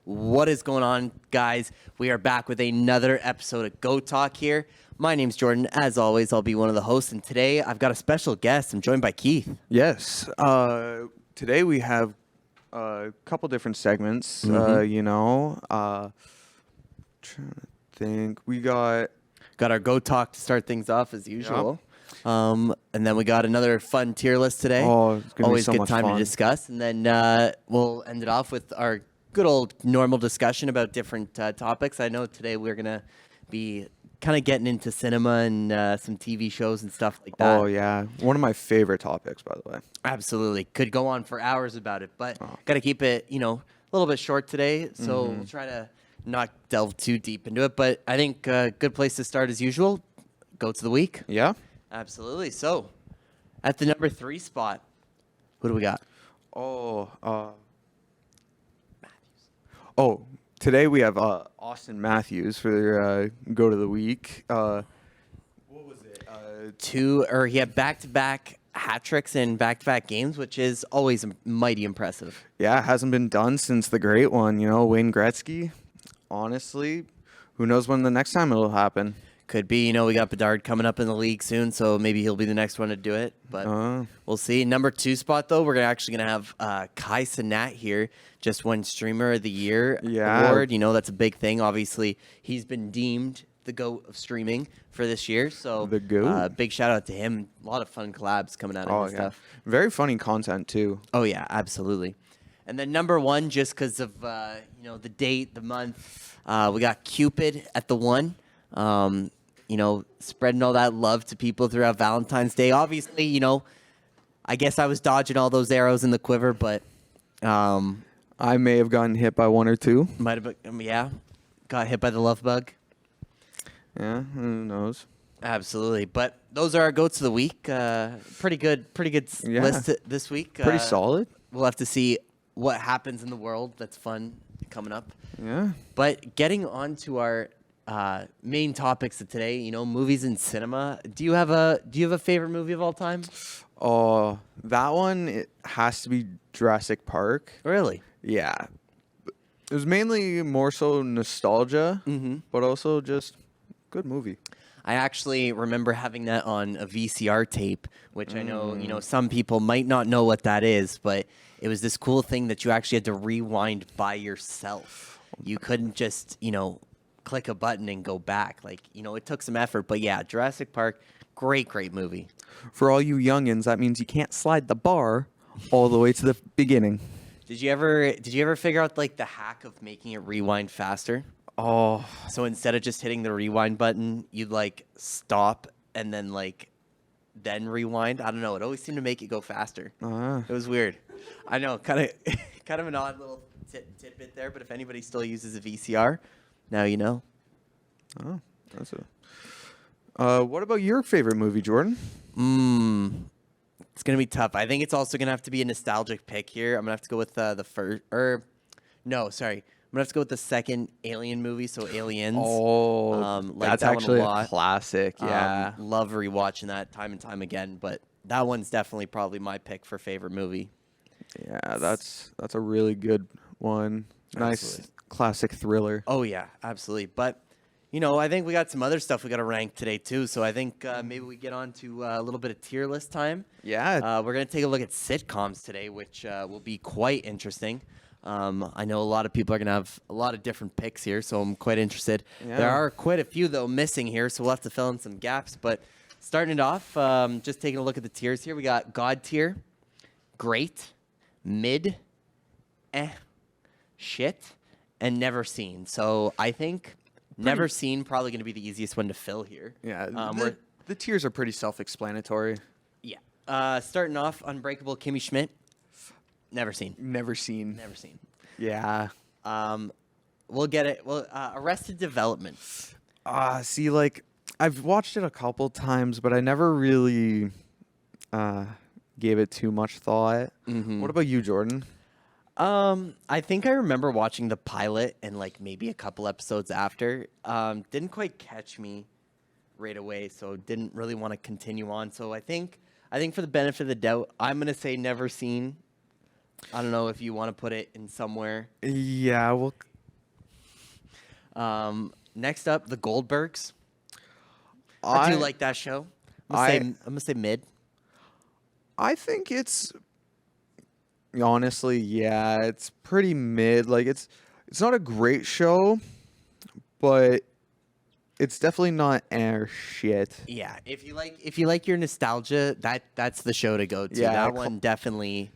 What is going on, guys? We are back with another episode of Go Talk here. My name's Jordan. As always, I'll be one of the hosts, and today I've got a special guest. I'm joined by Keith. Yes. Today we have a couple different segments. Trying to think. We got our Go Talk to start things off as usual. And then we got another fun tier list today. Oh, it's gonna Always be so good much time fun. to discuss. And then we'll end it off with our good old normal discussion about different topics. I know today we're going to be kind of getting into cinema and some TV shows and stuff like that. Oh yeah, one of my favorite topics, by the way. Absolutely. Could go on for hours about it, but got to keep it, a little bit short today. So we'll try to not delve too deep into it. But I think a good place to start as usual, go to the week. Yeah. Absolutely. So at the number 3 spot, who do we got? Today we have Austin Matthews for Go to the Week. What was it? He had back-to-back hat tricks in back-to-back games, which is always mighty impressive. Yeah, it hasn't been done since the great one, Wayne Gretzky. Honestly, who knows when the next time it'll happen. Could be, we got Bedard coming up in the league soon, so maybe he'll be the next one to do it. But we'll see. Number 2 spot, though, we're actually going to have Kai Cenat here, just won Streamer of the Year award. That's a big thing. Obviously, he's been deemed the GOAT of streaming for this year. So the GOAT. Big shout out to him. A lot of fun collabs coming out of his stuff. Very funny content, too. Oh, yeah, absolutely. And then number 1, just because of, the date, the month, we got Cupid at the 1. Spreading all that love to people throughout Valentine's Day. Obviously, I guess I was dodging all those arrows in the quiver, but I may have gotten hit by one or two. might have been, got hit by the love bug. Yeah, who knows? Absolutely. But those are our goats of the week. Pretty good list this week. Pretty solid. We'll have to see what happens in the world. That's fun coming up. Yeah. But getting on to our main topics of today, movies and cinema. Do you have a favorite movie of all time? Oh, that one, it has to be Jurassic Park. Really? Yeah. It was mainly more so nostalgia, but also just good movie. I actually remember having that on a VCR tape, which I know, some people might not know what that is, but it was this cool thing that you actually had to rewind by yourself. You couldn't just, click a button and go back. It took some effort, but yeah, Jurassic Park, great movie. For all you youngins, that means you can't slide the bar all the way to the beginning. Did you ever figure out the hack of making it rewind faster? Oh, So instead of just hitting the rewind button, you'd stop and then then rewind. I don't know. It always seemed to make it go faster. It was weird. I know, kind of an odd little tidbit there. But if anybody still uses a VCR, now you know. Oh, that's it. What about your favorite movie, Jordan? It's gonna be tough. I think it's also gonna have to be a nostalgic pick here. I'm gonna have to go with the first. I'm gonna have to go with the second Alien movie. So Aliens. Oh, that's that actually one a lot. classic. Yeah. Love rewatching that time and time again. But that one's definitely probably my pick for favorite movie. Yeah, that's a really good one. Nice Absolutely. classic thriller. Oh yeah, absolutely. But I think we got some other stuff we got to rank today too. So I think maybe we get on to a little bit of tier list time. Yeah. We're gonna take a look at sitcoms today, which will be quite interesting. I know a lot of people are gonna have a lot of different picks here, so I'm quite interested. Yeah. There are quite a few though missing here, so we'll have to fill in some gaps. But starting it off, just taking a look at the tiers here, we got God tier, great, mid, shit, and never seen. So I think never seen probably going to be the easiest one to fill here. Yeah. We're The tiers are pretty self-explanatory. starting off, Unbreakable Kimmy Schmidt. Never seen. Never seen. Never seen. Yeah. We'll get it. Well, Arrested Development. See, I've watched it a couple times, but I never really gave it too much thought. What about you, Jordan? I think I remember watching the pilot and maybe a couple episodes after. Didn't quite catch me right away, so didn't really want to continue on. So I think for the benefit of the doubt, I'm gonna say never seen. I don't know if you want to put it in somewhere. Yeah, we'll Next up, the Goldbergs. I do like that show. I'm gonna say mid. I think it's honestly, yeah, it's pretty mid. Like it's not a great show, but it's definitely not air shit. Yeah, if you like your nostalgia, that's the show to go to. Yeah, That one definitely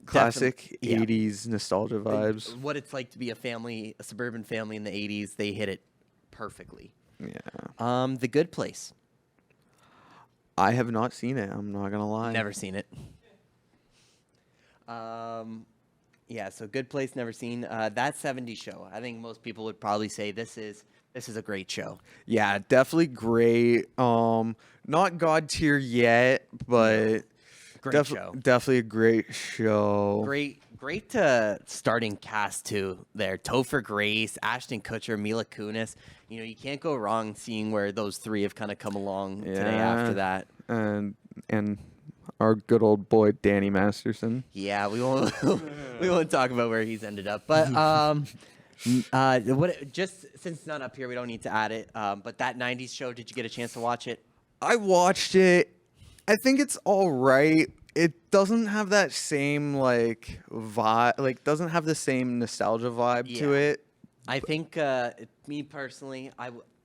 Classic yeah. 80s nostalgia vibes. What it's like to be a suburban family in the 80s, they hit it perfectly. Yeah. The Good Place. I have not seen it. I'm not gonna lie. Never seen it. Yeah, so Good Place, never seen. That 70s show. I think most people would probably say this is a great show. Yeah, definitely great. Not God tier yet, but Great show. Definitely a great show. Great starting cast too. There, Topher Grace, Ashton Kutcher, Mila Kunis. You know, you can't go wrong seeing where those three have kind of come along today after that. And our good old boy Danny Masterson. Yeah, we won't we won't talk about where he's ended up, but just since it's not up here, we don't need to add it. But that '90s show, did you get a chance to watch it? I watched it. I think it's all right. It doesn't have that same like vibe. Like, doesn't have the same nostalgia vibe to Yeah. it. I think me personally,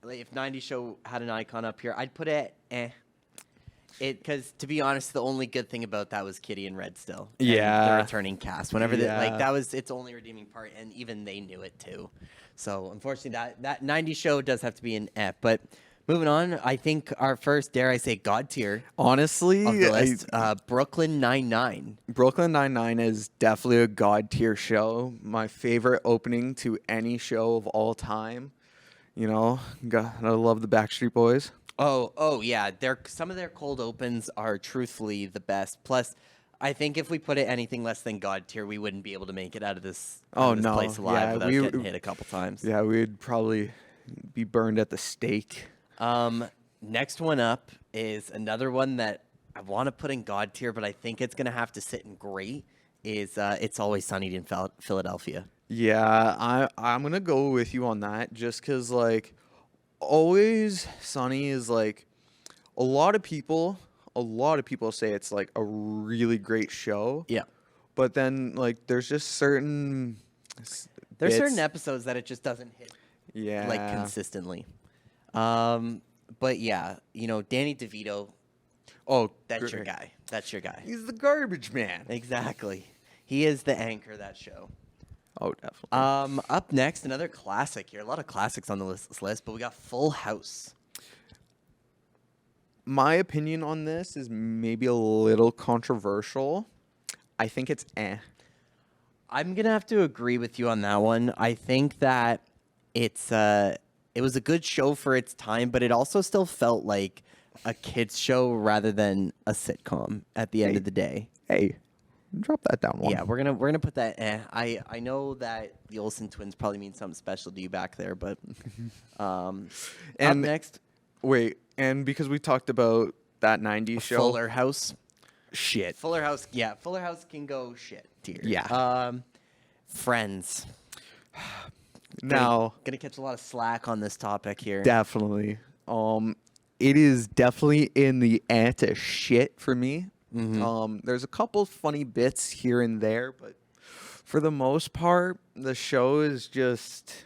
if '90s show had an icon up here, I'd put it because to be honest, the only good thing about that was Kitty and Red still. And Yeah. the returning cast. Whenever Yeah. that was its only redeeming part, and even they knew it too. So unfortunately, that '90s show does have to be an F. But moving on, I think our first, dare I say, God tier Honestly, of the list, Brooklyn Nine-Nine. Brooklyn Nine-Nine is definitely a god tier show. My favorite opening to any show of all time. You know, gotta love the Backstreet Boys. Oh yeah. Some of their cold opens are truthfully the best. Plus, I think if we put it anything less than God tier, we wouldn't be able to make it out of this No. place alive Yeah, without getting hit a couple times. Yeah, we'd probably be burned at the stake. Next one up is another one that I want to put in God tier, but I think it's gonna have to sit in great. Is It's Always Sunny in Philadelphia. Yeah, I'm gonna go with you on that just because like Always Sunny is like a lot of people say it's like a really great show. Yeah. But then like there's just certain There's bits- certain episodes that it just doesn't hit yeah like consistently. But yeah, you know, Danny DeVito, Oh, that's your great. guy. That's your guy. He's the garbage man. Exactly. He is the anchor of that show. Oh, definitely. Up next, another classic here. A lot of classics on the list, but we got Full House. My opinion on this is maybe a little controversial. I think it's I'm gonna have to agree with you on that one. I think that it was a good show for its time, but it also still felt like a kids show rather than a sitcom at the end of the day. Hey, drop that down one. Yeah, we're gonna put that. I know that the Olsen twins probably mean something special to you back there, but up next, Wait, and because we talked about that '90s show, Fuller House. shit. Fuller House, yeah, Fuller House can go shit tier. Yeah. Friends. Now, Gonna catch a lot of slack on this topic here. definitely, it is definitely in the to shit for me. There's a couple funny bits here and there, but for the most part, the show is just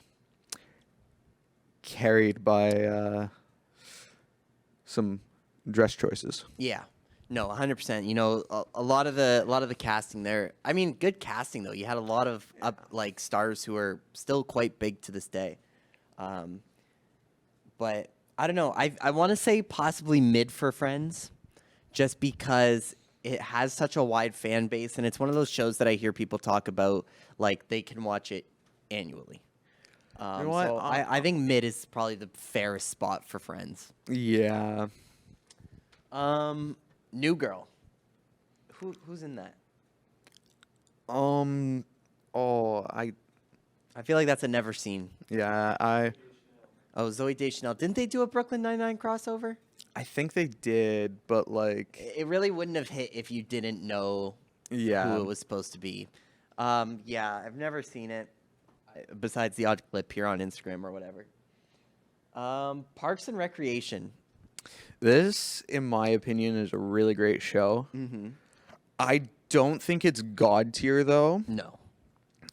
carried by some dress choices. Yeah. No, 100%. You know, a lot of the casting there. I mean, good casting though. You had a lot of like stars who are still quite big to this day. But I don't know. I want to say possibly mid for Friends, just because it has such a wide fan base, and it's one of those shows that I hear people talk about like they can watch it annually. know what? So I think mid is probably the fairest spot for Friends. Yeah. New Girl. Who's in that? I feel like that's a never seen. Yeah, Oh, Zoe Deschanel. Didn't they do a Brooklyn Nine-Nine crossover? I think they did, but like, It really wouldn't have hit if you didn't know yeah. who it was supposed to be. Yeah, I've never seen it besides the odd clip here on Instagram or whatever. Parks and Recreation. This, in my opinion, is a really great show. Mm-hmm. I don't think it's God tier though, No.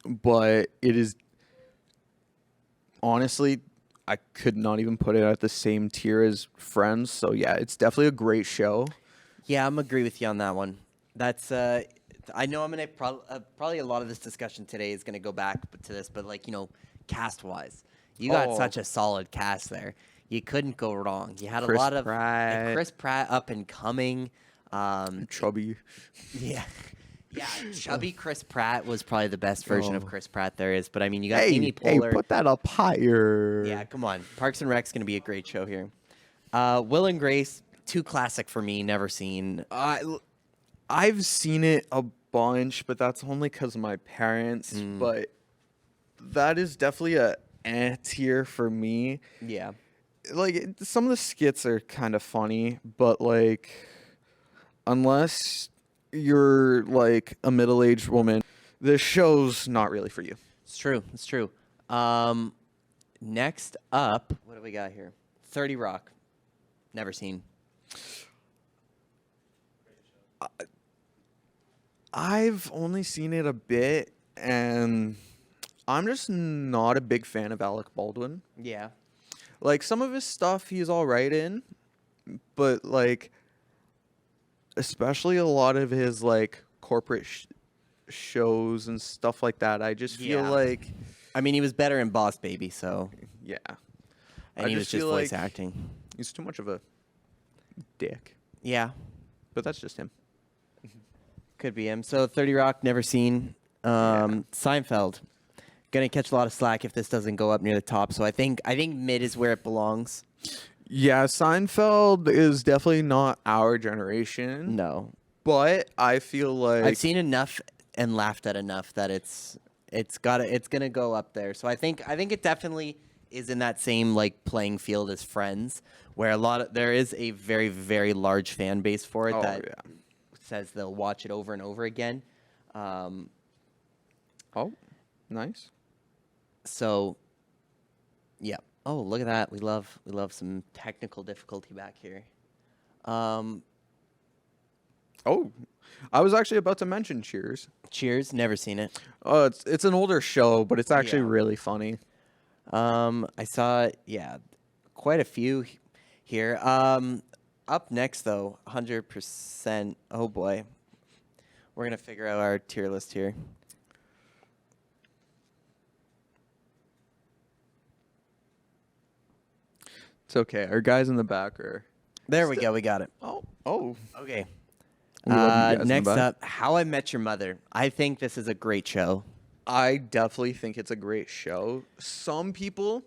but it is. Honestly, I could not even put it at the same tier as Friends. So yeah, it's definitely a great show. Yeah, I'm agree with you on that one. That's I know I'm gonna probably a lot of this discussion today is gonna go back to this, but like cast wise, you got Oh. such a solid cast there. You couldn't go wrong. You had Chris a lot of Pratt. Chris Pratt up and coming. Chubby. Yeah. Yeah, chubby Chris Pratt was probably the best version of Oh. Chris Pratt there is. But I mean, you got Hey, Amy hey, Poehler. put that up higher. Yeah, come on. Parks and Rec's going to be a great show here. Will and Grace, too classic for me, never seen. I've seen it a bunch, but that's only because of my parents. But that is definitely a tier for me. Yeah. Like some of the skits are kind of funny, but like unless you're like a middle-aged woman, this show's not really for you. It's true. It's true. Next up, what do we got here? 30 Rock. Never seen. I've only seen it a bit, and I'm just not a big fan of Alec Baldwin. Yeah. Like some of his stuff he's all right in, but like especially a lot of his like corporate shows and stuff like that, I just feel Yeah. like I mean, he was better in Boss Baby, so. yeah. And he was just feel voice like acting. He's too much of a dick. Yeah. But that's just him. Could be him. So 30 Rock, never seen. Seinfeld. Gonna catch a lot of slack if this doesn't go up near the top. So I think mid is where it belongs. Yeah, Seinfeld is definitely not our generation. No. But I feel like I've seen enough and laughed at enough that it's gonna go up there. So I think it definitely is in that same like playing field as Friends, where there is a very, very large fan base for it that says they'll watch it over and over again. Oh, nice. So yeah. Oh, look at that. We love some technical difficulty back here. Oh, I was actually about to mention Cheers. Cheers, never seen it. Oh, it's an older show, but it's actually Yeah. really funny. I saw quite a few here. Up next though, 100%. Oh boy, we're gonna figure out our tier list here. It's okay. Our guys in the back are. There we go. We got it. Oh. Okay. We love you guys in the Next back. up, How I Met Your Mother. I think this is a great show. I definitely think it's a great show. Some people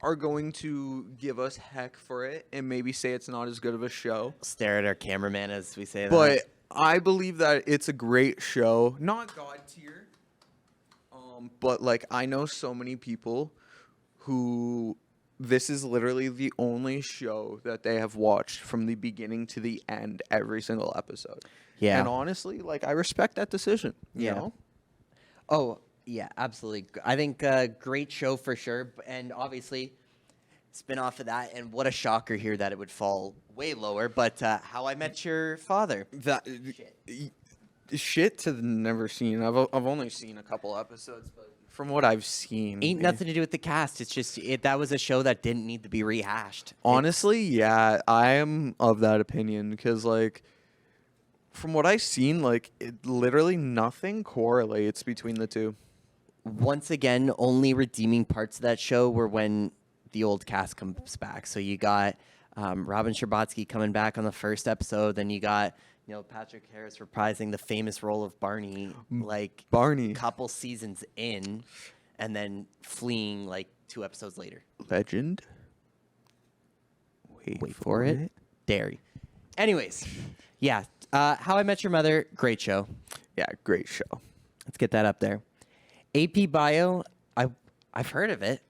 are going to give us heck for it and maybe say it's not as good of a show. Stare at our cameraman as we say But that. I believe that it's a great show. Not God tier. But like I know so many people who this is literally the only show that they have watched from the beginning to the end every single episode. Yeah. And honestly, like I respect that decision. You know? Oh, yeah, absolutely. I think great show for sure. And obviously, spin off of that. And what a shocker here that it would fall way lower. But How I Met Your Father. That shit to never seen. I've only seen a couple episodes, but from what I've seen, Ain't nothing to do with the cast. It's just that was a show that didn't need to be rehashed. Honestly, yeah, I am of that opinion because like from what I've seen, like it literally nothing correlates between the two. Once again, only redeeming parts of that show were when the old cast comes back. So you got Robin Scherbatsky coming back on the first episode. Then you got Patrick Harris reprising the famous role of Barney, like Barney, couple seasons in, and then fleeing like 2 episodes later. legend. Wait for it. Dairy. Anyways, yeah. How I Met Your Mother, great show. Yeah, great show. Let's get that up there. AP Bio, I've heard of it.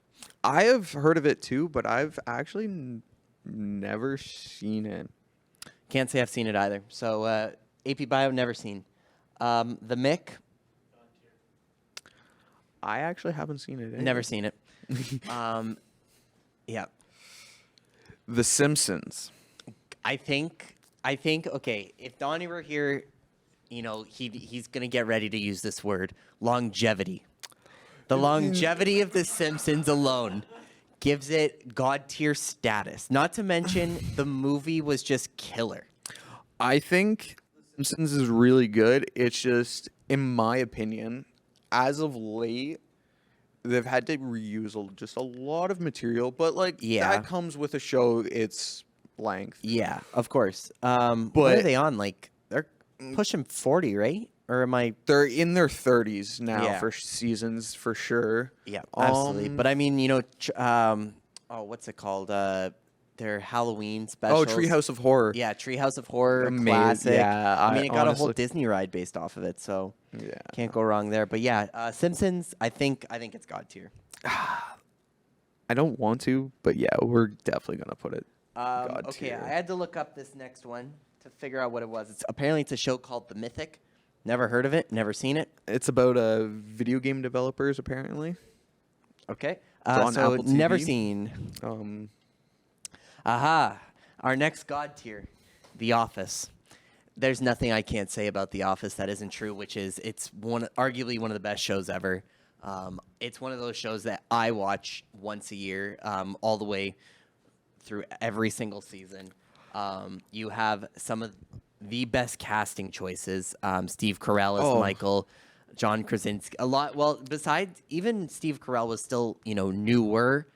I have heard of it too, but I've actually never seen it. Can't say I've seen it either. So AP Bio, never seen. The Mick, I actually haven't seen it. never seen it. Yeah. The Simpsons. I think okay, if Donnie were here, he's gonna get ready to use this word, longevity. The longevity of The Simpsons alone gives it God tier status. Not to mention the movie was just killer. I think The Simpsons is really good. It's just, in my opinion, as of late, they've had to reuse just a lot of material. But like Yeah. that comes with a show. Its length. Yeah, of course. What are But- they on? Like they're pushing 40, right? Or am I? They're in their 30s now Yeah. for seasons for sure. Yeah, absolutely. Um, But I mean, what's it called? Their Halloween Oh, specials. Treehouse of Horror. Yeah, Treehouse of Horror, Amazing. classic. Yeah, I mean, it got a whole honestly- Disney ride based off of it, so Yeah. can't go wrong there. But yeah, Simpsons. I think it's God tier. I don't want to, but yeah, we're definitely gonna put it. God Okay, tier. I had to look up this next one to figure out what it was. Apparently it's a show called The Mythic. Never heard of it. Never seen it. It's about video game developers apparently. Okay. on So Apple never TV. seen. Um, Aha. Our next God tier, The Office. There's nothing I can't say about The Office that isn't true, which is it's arguably one of the best shows ever. It's one of those shows that I watch once a year, all the way through every single season. You have some of the best casting choices. Steve Carell as Oh. Michael, John Krasinski. A lot. Well, besides, even Steve Carell was still newer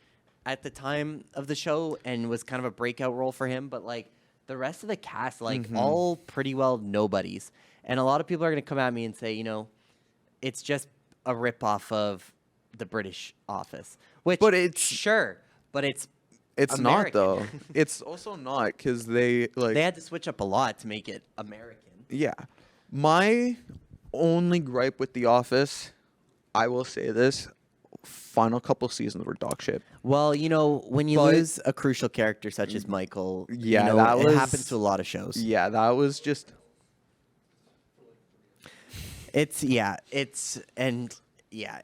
at the time of the show and was kind of a breakout role for him. But like the rest of the cast, like all pretty well nobodies. And a lot of people are going to come at me and say, it's just a ripoff of the British Office. Which, But it's- sure, but it's it's not American. though. It's also not because they like. they had to switch up a lot to make it American. Yeah. My only gripe with The Office, I will say this, final couple seasons were dog shit. Well, when you But- lose a crucial character such as Michael, Yeah, that it was- happens to a lot of shows. Yeah, that was just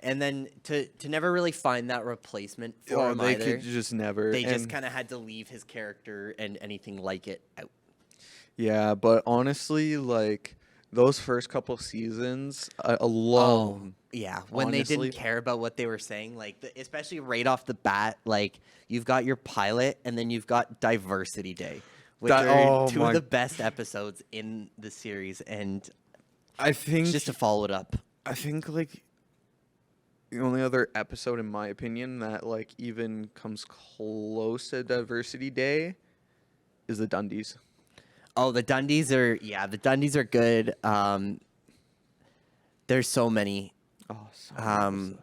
And then to never really find that replacement for him they either. could just never. They just and- kind of had to leave his character and anything like it out. Yeah, but honestly, like those first couple seasons alone. Yeah, when they honestly- didn't care about what they were saying, like especially right off the bat, like you've got your pilot and then you've got Diversity Day, which That- are oh two my- of the best episodes in the series, and I think just to follow it up. I think like the only other episode, in my opinion, that like even comes close to Diversity Day is the Dundies. Oh, the Dundies are good. There's so many. Oh, so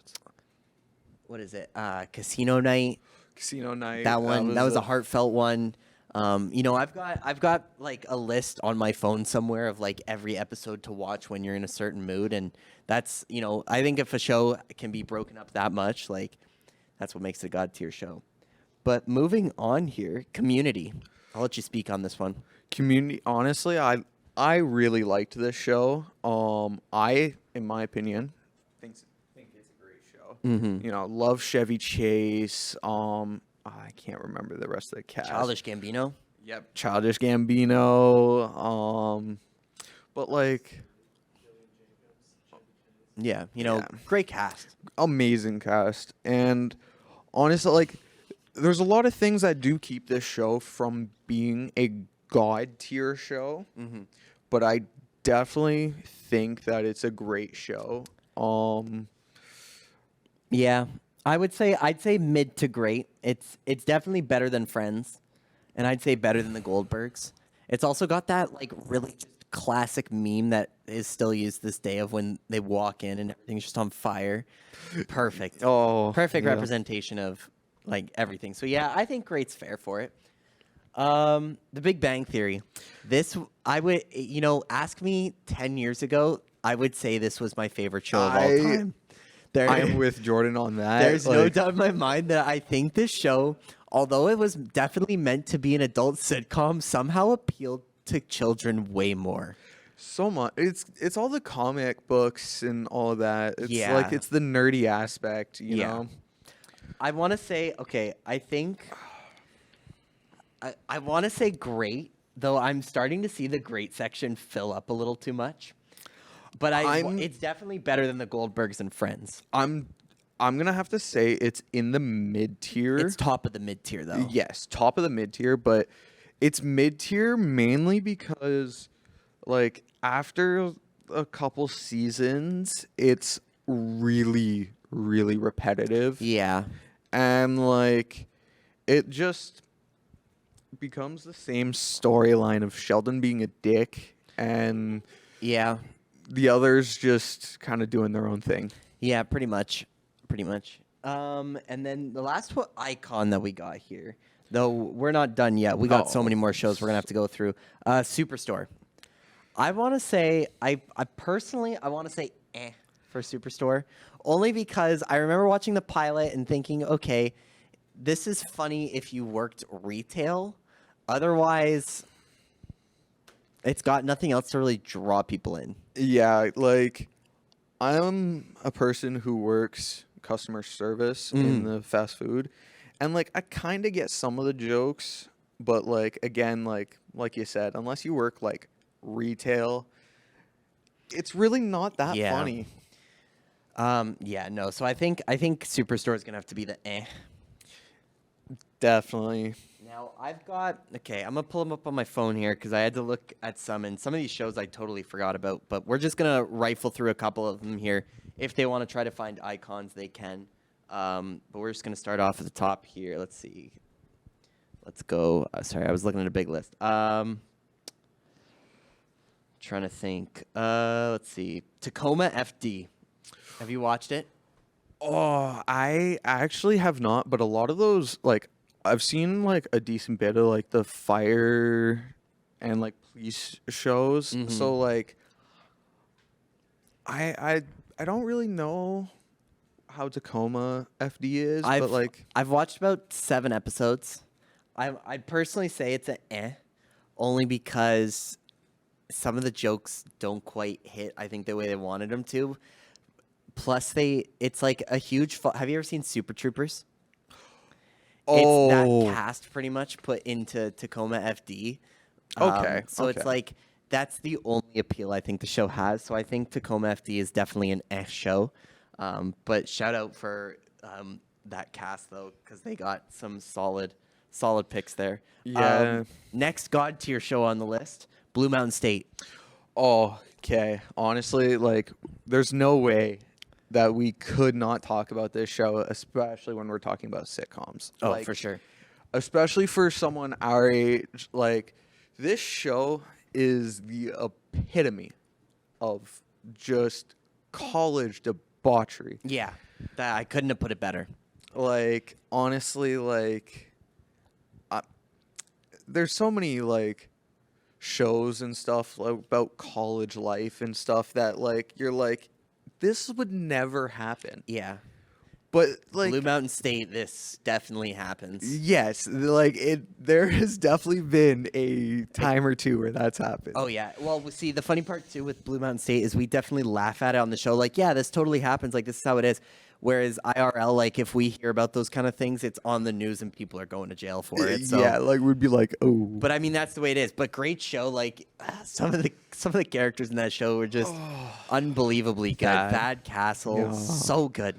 What is it? Casino Night. Casino Night. That one. That was a a heartfelt one. I've got like a list on my phone somewhere of like every episode to watch when you're in a certain mood, and that's I think if a show can be broken up that much, like that's what makes it a God tier show. But moving on here, Community. I'll let you speak on this one. Community. Honestly, I really liked this show. In my opinion, think it's a great show. Mm-hmm. Love Chevy Chase. I can't remember the rest of the cast. Childish Gambino. Yep, Childish Gambino. But like Yeah, Yeah. great cast. amazing cast, and honestly, like there's a lot of things that do keep this show from being a God tier show. But I definitely think that it's a great show. Yeah, I'd say mid to great. It's definitely better than Friends, and I'd say better than the Goldbergs. It's also got that like really just classic meme that is still used this day of when they walk in and everything's just on fire. Perfect. Perfect yeah. representation of like everything. So yeah, I think great's fair for it. The Big Bang Theory. This I would ask me 10 years ago, I would say this was my favorite show of all time. I am with Jordan on that. There's no like, doubt in my mind that I think this show, although it was definitely meant to be an adult sitcom, somehow appealed to children way more. so much. It's all the comic books and all of that. It's Yeah. like it's the nerdy aspect, you Yeah. know. I want to say, okay, I think I want to say great, though I'm starting to see the great section fill up a little too much. But it's definitely better than the Goldbergs and Friends. I'm gonna have to say it's in the mid tier. It's top of the mid tier, though. Yes, top of the mid tier, but it's mid tier mainly because, like, after a couple seasons, it's really, really repetitive. Yeah. And, like, it just becomes the same storyline of Sheldon being a dick and Yeah. the others just kind of doing their own thing. Yeah, pretty much. Pretty much. And then the last icon that we got here, though we're not done yet. We got so many more shows we're going to have to go through. Superstore. I want to say, I personally, I want to say for Superstore. Only because I remember watching the pilot and thinking, okay, this is funny if you worked retail. Otherwise, it's got nothing else to really draw people in. Yeah, like, I'm a person who works customer service in the fast food, and, like, I kind of get some of the jokes, but, like, again, like you said, unless you work, like, retail, it's really not that funny. Yeah, no. So I think Superstore is gonna have to be the Definitely. Now I've got I'm gonna pull them up on my phone here because I had to look at some, and some of these shows I totally forgot about. But we're just gonna rifle through a couple of them here. If they want to try to find icons, they can. But we're just gonna start off at the top here. Let's see. Let's go. Sorry, I was looking at a big list. Trying to think. Let's see. Tacoma FD. Have you watched it? Oh, I actually have not, but a lot of those, like, I've seen, like, a decent bit of, like, the fire and, like, police shows. So, like, I don't really know how Tacoma FD is, but, like, I've watched about 7 episodes. I'd personally say it's only because some of the jokes don't quite hit, I think, the way they wanted them to. Plus, it's like a huge. Have you ever seen Super Troopers? oh, It's that cast pretty much put into Tacoma FD. So it's like that's the only appeal I think the show has. So I think Tacoma FD is definitely an show. But shout out for that cast though, because they got some solid picks there. Yeah. Next God tier show on the list, Blue Mountain State. Oh, okay. Honestly, like, there's no way that we could not talk about this show, especially when we're talking about sitcoms. Oh, like, for sure. Especially for someone our age, like, this show is the epitome of just college debauchery. Yeah, I couldn't have put it better. Like, honestly, like, there's so many, like, shows and stuff about college life and stuff that, like, you're like, this would never happen. Yeah. But, like, Blue Mountain State, this definitely happens. yes, like, there has definitely been a time or two where that's happened. Oh, yeah. Well, see, the funny part, too, with Blue Mountain State is we definitely laugh at it on the show. Like, yeah, this totally happens. Like, this is how it is. Whereas IRL, like, if we hear about those kind of things, it's on the news and people are going to jail for it. So. Yeah, like, we'd be like, oh. But, I mean, that's the way it is. But great show. Like, some of the characters in that show were just unbelievably good. Bad Castle. Yeah. So good.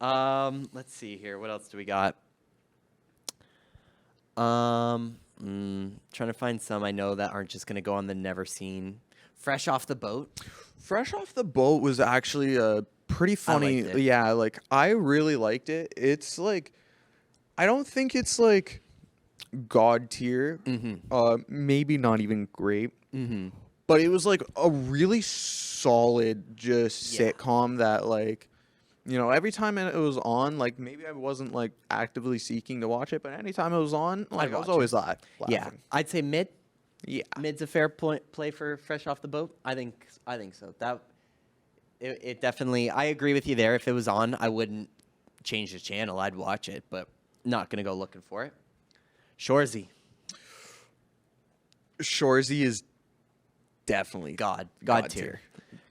Let's see here. What else do we got? Trying to find some I know that aren't just going to go on the never seen. Fresh Off the Boat. Fresh Off the Boat was actually a pretty funny. liked it. Yeah, like, I really liked it. It's like, I don't think it's like God tier. Maybe not even great. But it was like a really solid just sitcom that, like, you know, every time it was on, like, maybe I wasn't, like, actively seeking to watch it, but anytime it was on, like, I was always laughing. Yeah, I'd say mid. Yeah. Mid's a fair play for Fresh Off the Boat. I think so. It definitely. I agree with you there. If it was on, I wouldn't change the channel. I'd watch it, but not gonna go looking for it. Shoresy. Shoresy is definitely God tier.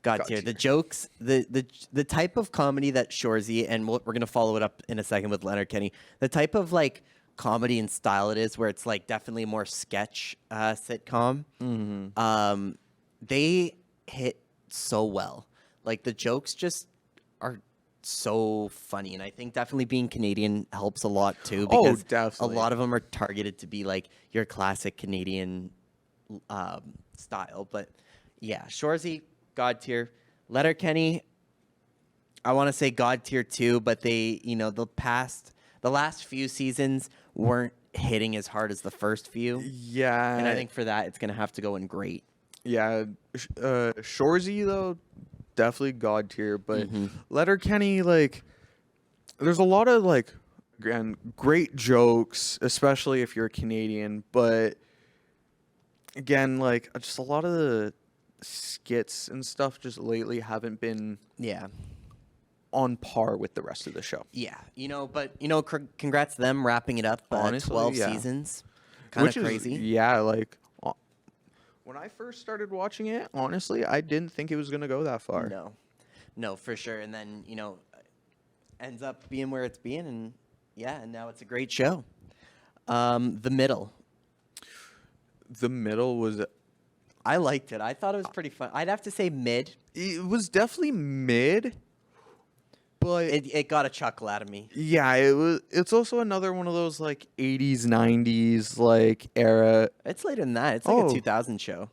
God tier. tier. The jokes, the type of comedy that Shoresy, and we're gonna follow it up in a second with Leonard Kenny. The type of, like, comedy and style it is, where it's like definitely more sketch sitcom. They hit so well. Like the jokes just are so funny, and I think definitely being Canadian helps a lot too, Oh, because a definitely. lot of them are targeted to be like your classic Canadian style. But yeah, Shoresy, God tier. Letterkenny, I want to say God tier too, but they, the last few seasons weren't hitting as hard as the first few, Yeah. and I think for that it's gonna have to go in great. Yeah, Shoresy though, definitely god tier. But Letterkenny, like, there's a lot of like, again, great jokes, especially if you're a Canadian. But again, like, just a lot of the skits and stuff just lately haven't been Yeah. on par with the rest of the show. Yeah, but congrats to them wrapping it up. Honestly, 12 yeah. seasons, kind of Which crazy. is, yeah, like, when I first started watching it, honestly, I didn't think it was gonna go that far. No, for sure. And then ends up being where it's being, and and now it's a great show. The middle, The middle was, I liked it. I thought it was pretty fun. I'd have to say mid. it was definitely mid, but It got a chuckle out of me. yeah, it's also another one of those like 80s, 90s like era. It's later than that. It's like Oh. a 2000 show.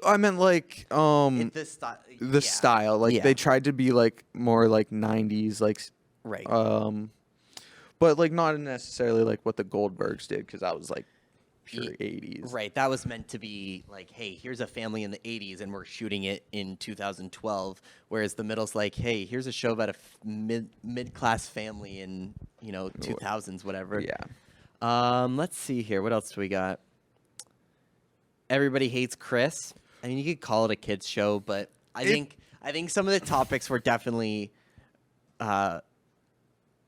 I meant like This style, the style, like they tried to be like more like 90s, like right. but like not necessarily like what the Goldbergs did, because that was like pure 80s. Right, that was meant to be like, hey, here's a family in the 80s and we're shooting it in 2012, whereas the middle's like, hey, here's a show about a mid-class family in, 2000s, whatever. Yeah. Let's see here. What else do we got? Everybody Hates Chris. I mean, you could call it a kids show, but I think some of the topics were definitely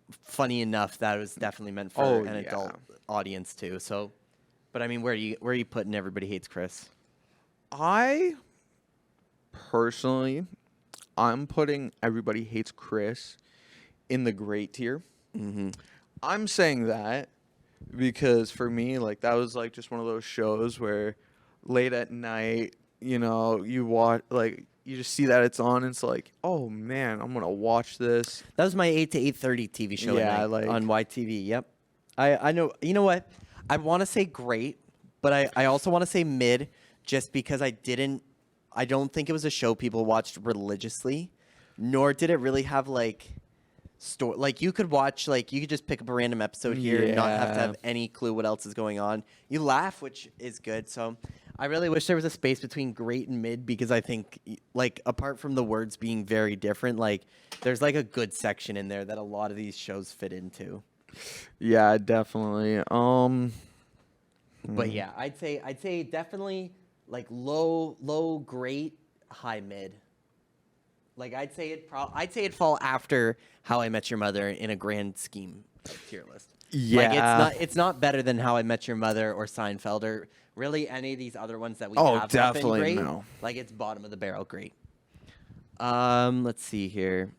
funny enough that it was definitely meant for an adult audience too. So, but I mean, where are you putting Everybody Hates Chris? I personally, I'm putting Everybody Hates Chris in the great tier. I'm saying that because for me, like, that was like just one of those shows where late at night, you watch, like, you just see that it's on, and it's like, oh man, I'm gonna watch this. That was my 8 to 8:30 TV show at night like, on YTV. Yep. I know. You know what? I want to say great, but I also want to say mid, just because I don't think it was a show people watched religiously, nor did it really have like like you could watch, like you could just pick up a random episode here and not have to have any clue what else is going on. You laugh, which is good. So I really wish there was a space between great and mid, because I think, like, apart from the words being very different, like there's like a good section in there that a lot of these shows fit into. Yeah, definitely. But yeah, I'd say definitely like low, great, high, mid. Like I'd say it'd fall after How I Met Your Mother in a grand scheme of tier list. Yeah. Like it's not better than How I Met Your Mother or Seinfeld or really any of these other ones that we Oh, have. definitely great. no. Like it's bottom of the barrel great. Let's see here.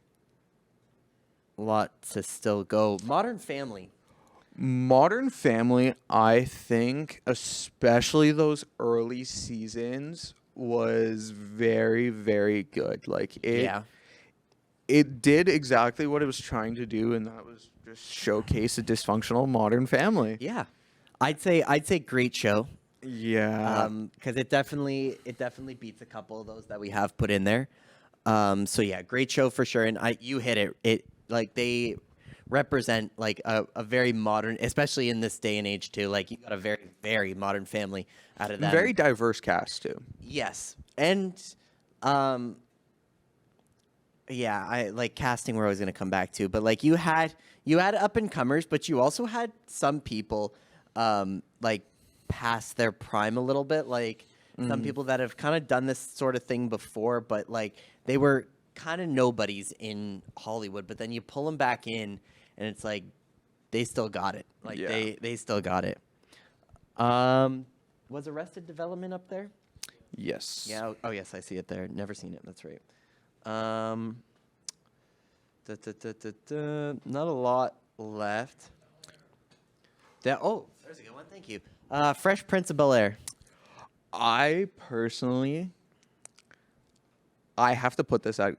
A lot to still go. Modern Family. Modern Family, I think, especially those early seasons, was very, very good. Like it did exactly what it was trying to do, and that was just showcase a dysfunctional modern family. Yeah. I'd say great show. Yeah. Because it definitely beats a couple of those that we have put in there. So yeah, great show for sure. And you hit it. It, like, they represent like a very modern, especially in this day and age too. Like you got a very, very modern family out of that. Very diverse cast too. Yes. And yeah, I like casting we're always gonna come back to, but like you had up and comers, but you also had some people like past their prime a little bit, like some people that have kind of done this sort of thing before, but like they were kind of nobodies in Hollywood, but then you pull them back in and it's like they still got it. Like they still got it. Was Arrested Development up there? Yes. Yeah. Oh, yes, I see it there. Never seen it. That's right. Not a lot left. There's a good one. Thank you. Fresh Prince of Bel-Air. I personally, I have to put this at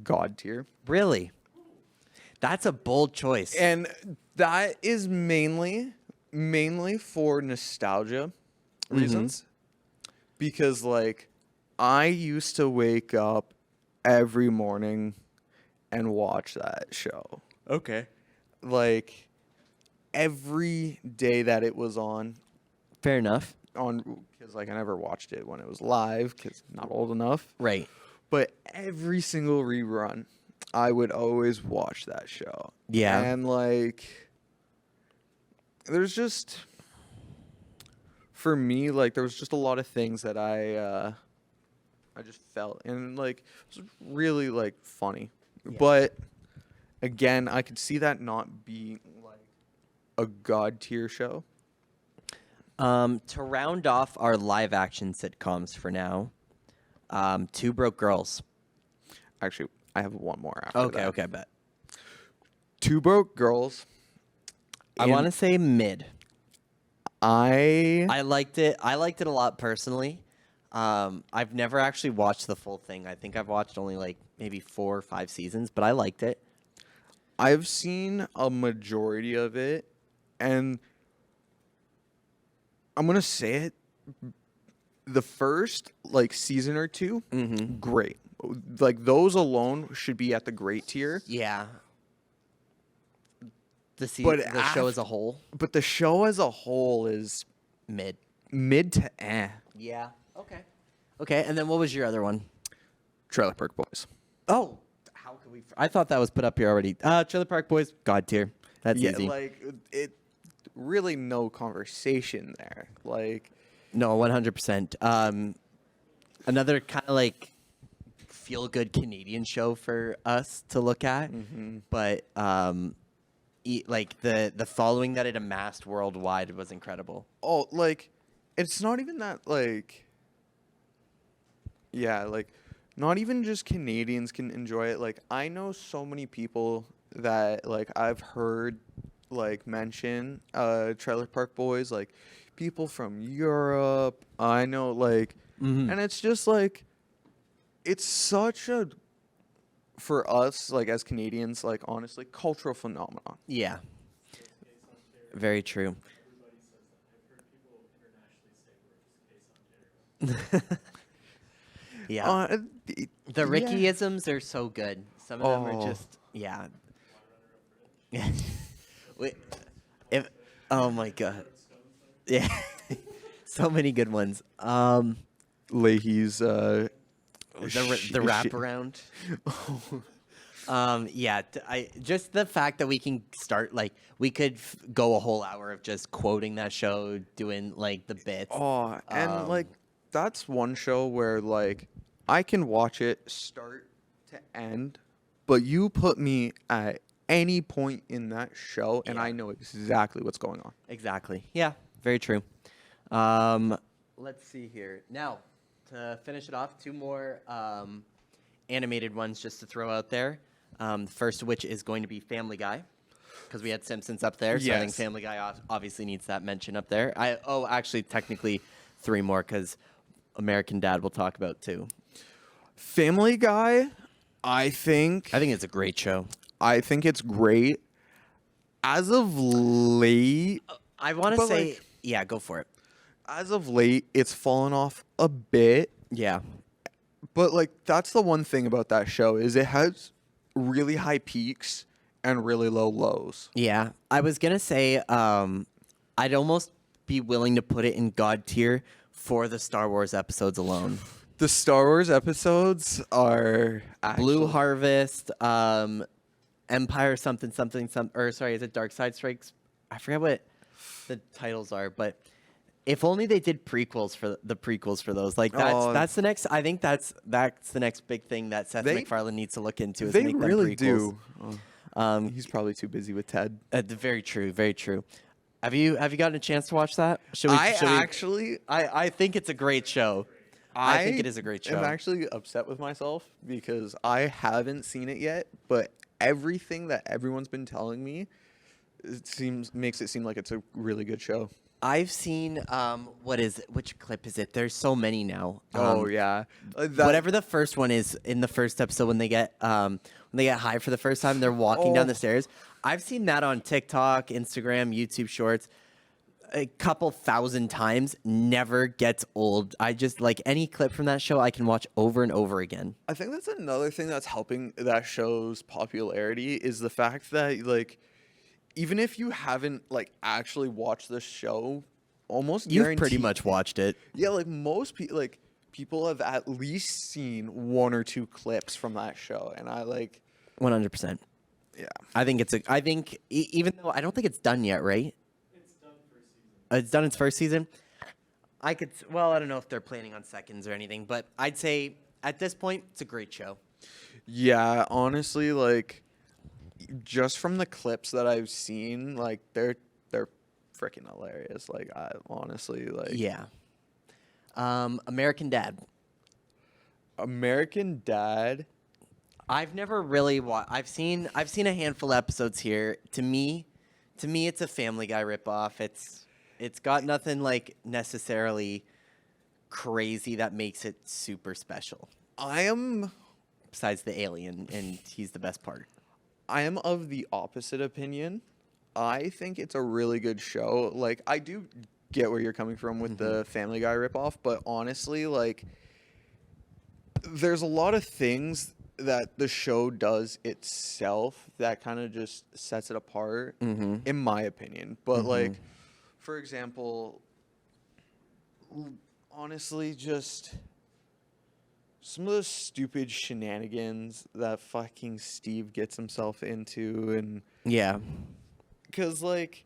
God tier. Really? That's a bold choice. And that is mainly for nostalgia reasons. Because like I used to wake up every morning and watch that show. Okay. Like every day that it was on Fair enough. because like I never watched it when it was live because not old enough. Right. But every single rerun, I would always watch that show. Yeah. And like, there's just, for me, like there was just a lot of things that I just felt, and like it was really like funny. Yeah. But again, I could see that not being like a God tier show. To round off our live action sitcoms for now, Two Broke Girls. Actually, I have one more after Okay, that. okay, I bet. Two Broke Girls. I want to say mid. I I liked it. I liked it a lot personally. I've never actually watched the full thing. I think I've watched only like maybe 4 or 5 seasons, but I liked it. I've seen a majority of it, and I'm gonna say it. The first like season or two, great. Like those alone should be at the great tier. Yeah. But The show as a whole, But the show as a whole is mid. mid to eh. Yeah. Okay. Okay, and then what was your other one? Trailer Park Boys. Oh, how could we? I thought that was put up here already. Trailer Park Boys, God tier. That's Yeah, easy. like it. Really, no conversation there. Like, No, 100%. Another kind of like feel-good Canadian show for us to look at, but like the following that it amassed worldwide was incredible. oh, like it's not even that like. Yeah, like not even just Canadians can enjoy it. Like I know so many people that like I've heard like mention Trailer Park Boys, like people from Europe. I know like and it's just like it's such a for us like as Canadians like honestly cultural phenomenon. Yeah, very true. Yeah, The the Rickyisms are so good. Some of them are Oh. just yeah. Wait, if oh my god, yeah, so many good ones. Leahy's The wraparound. Yeah, I just the fact that we can start like we could go a whole hour of just quoting that show, doing like the bits. Oh, and like that's one show where like I can watch it start to end, but you put me at any point in that show and Yeah. I know exactly what's going on. Exactly. Yeah, very true. Let's see here. Now, to finish it off, 2 more animated ones just to throw out there. First of which is going to be Family Guy, because we had Simpsons up there, so I think Yes. Family Guy obviously needs that mention up there. Actually, technically 3 more, because American Dad we'll talk about too. Family Guy, I think it's a great show. it's great. As of late, I want to But, say, like- yeah, go for it. it's fallen off a bit. Yeah. But like that's the one thing about that show is it has really high peaks and really low lows. Yeah, I was gonna say I'd almost be willing to put it in God tier for the Star Wars episodes alone. The Star Wars episodes are Blue actually- Harvest, Empire something, or sorry, is it Dark Side Strikes? I forget what the titles are, but if only they did prequels for those. Like Oh. that's the next. I think that's the next big thing that Seth They- MacFarlane needs to look into. Is They make them really prequels. do. He's probably too busy with Ted. Very true. Very true. Have you gotten a chance to watch that? Should we? I think it's a great show. I think it is a great show. I'm actually upset with myself because I haven't seen it yet, but everything that everyone's been telling me makes it seem like it's a really good show. I've seen which clip is it? There's so many now. Oh yeah, Whatever the first one is in the first episode when they get high for the first time, they're walking down the stairs. I've seen that on TikTok, Instagram, YouTube Shorts a couple thousand times. Never gets old. I just like any clip from that show I can watch over and over again. I think that's another thing that's helping that show's popularity is the fact that like even if you haven't like actually watched the show, almost You've pretty guaranteed- much watched it. Yeah, like most people like people have at least seen one or two clips from that show, and I like 100%. yeah. I think even though I don't think it's done yet, right? It's done its first season. I don't know if they're planning on seconds or anything, but I'd say at this point, it's a great show. Yeah, honestly, like just from the clips that I've seen, like they're freaking hilarious. Like I honestly like Yeah. American Dad. American Dad. I've never really watched. I've seen a handful of episodes here. To me, it's a Family Guy ripoff. It's got nothing like necessarily crazy that makes it super special. I am Besides the alien, and he's the best part. of the opposite opinion. I think it's a really good show. Like I do get where you're coming from with the Family Guy ripoff, but honestly, like there's a lot of things that the show does itself that kind of just sets it apart, in my opinion. But like, for example, honestly, just some of those stupid shenanigans that fucking Steve gets himself into, and Yeah. because like,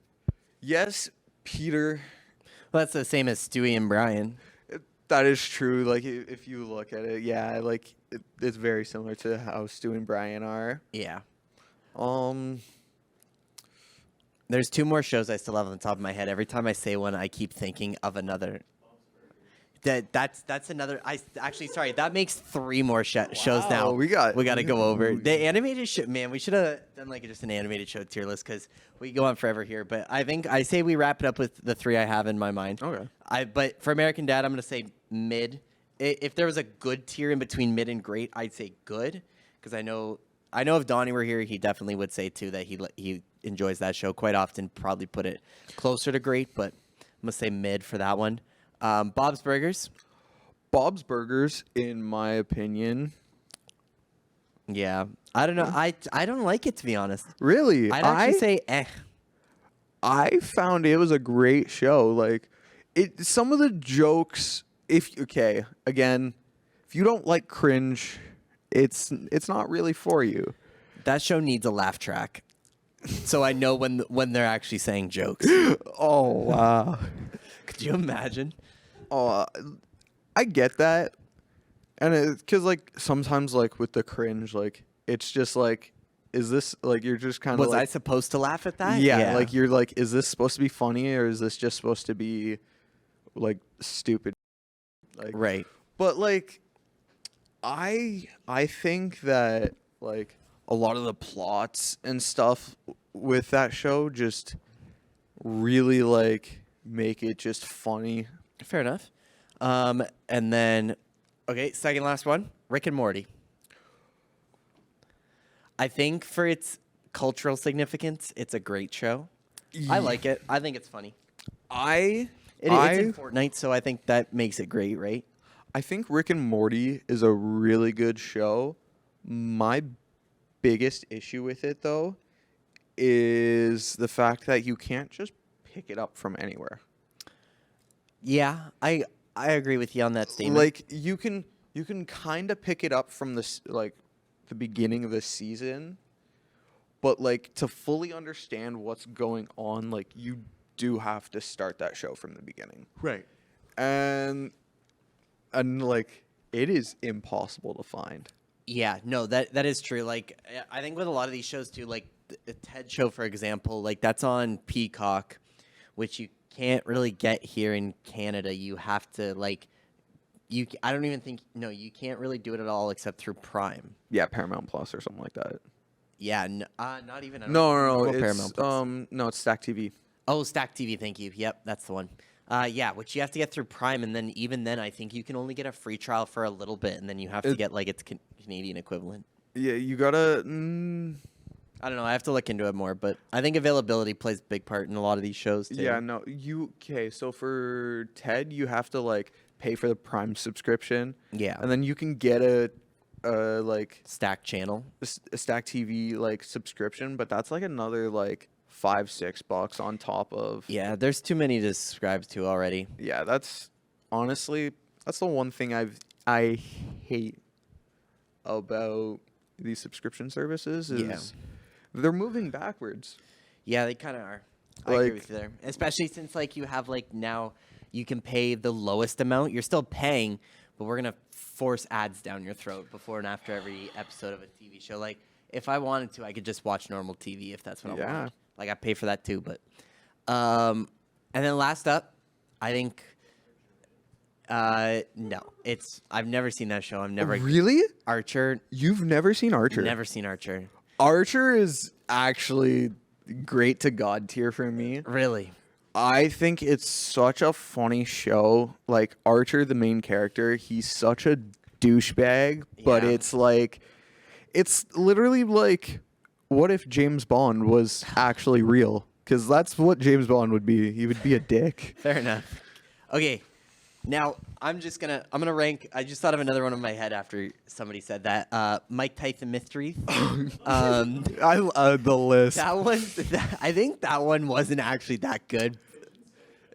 yes, Peter. Well, that's the same as Stewie and Brian. That is true. Like if you look at it, yeah, like it's very similar to how Stu and Brian are. Yeah. There's There's two more shows I still have on the top of my head. Every time I say one, I keep thinking of another. That's another. Sorry. That makes three more shows now. we got to go over the animated show. Man, we should have done like just an animated show tier list because we go on forever here. But I think I say we wrap it up with the three I have in my mind. Okay. But for American Dad, I'm gonna say mid. If there was a good tier in between mid and great, I'd say good because I know if Donnie were here, he definitely would say too that he enjoys that show quite often. Probably put it closer to great, but I'm gonna say mid for that one. Bob's Burgers. Bob's Burgers, in my opinion. Yeah, I don't know. I don't like it, to be honest. Really, I'd actually say eh. I found it was a great show. Like some of the jokes. If you don't like cringe, it's not really for you. That show needs a laugh track, so I know when they're actually saying jokes. Oh wow. Could you imagine? Oh, I get that, and because like sometimes like with the cringe, like it's just like, is this like you're just kind of Was I like, supposed to laugh at that? yeah, like you're like, is this supposed to be funny or is this just supposed to be like stupid? Like, right. but like, I think that like a lot of the plots and stuff with that show just really like make it just funny. Fair enough. And then, okay, second last one, Rick and Morty. I think for its cultural significance, it's a great show. I like it. I think it's funny. It's in Fortnite, so I think that makes it great, right? I think Rick and Morty is a really good show. My biggest issue with it, though, is the fact that you can't just pick it up from anywhere. Yeah, I agree with you on that statement. Like you can kind of pick it up from the beginning of the season, but like to fully understand what's going on, like you do have to start that show from the beginning. Right. And like it is impossible to find. Yeah, no, that is true. Like, I think with a lot of these shows too, like the TED show, for example, like that's on Peacock, which you can't really get here in Canada. You have to you can't really do it at all except through Prime. Yeah, Paramount Plus or something like that. Yeah, not even. I don't No, think no, no. normal It's Paramount Plus. no, it's Stack TV. Oh, Stack TV. Thank you. Yep, that's the one. Yeah, which you have to get through Prime, and then even then, I think you can only get a free trial for a little bit, and then you have to It- get like its Canadian equivalent. Yeah, you gotta. I don't know. I have to look into it more, but I think availability plays a big part in a lot of these shows too. Yeah, no, okay. So for TED, you have to like pay for the Prime subscription. Yeah. And then you can get a like Stack channel. a Stack TV like subscription, but that's like another like $5-6 on top of. Yeah, there's too many to subscribe to already. Yeah, that's honestly that's the one thing I hate about these subscription services is Yeah. they're moving backwards. Yeah, they kind of are. I agree Like- with you there. Especially since like you have like now you can pay the lowest amount. You're still paying, but we're gonna force ads down your throat before and after every episode of a TV show. Like if I wanted to, I could just watch normal TV if that's what I Yeah. want. Like I pay for that too, but and then last up, I think no, I've never seen that show. I've never Really? Archer. You've never seen Archer? Never seen Archer. Archer is actually great to God tier for me. Really? I think it's such a funny show. Like Archer, the main character, he's such a douchebag, but Yeah. it's like, it's literally like, what if James Bond was actually real? Because that's what James Bond would be. He would be a dick. Fair enough. Okay. Now I'm gonna rank. I just thought of another one in my head after somebody said that. Mike Tyson Mysteries. I the list. That one. I think that one wasn't actually that good.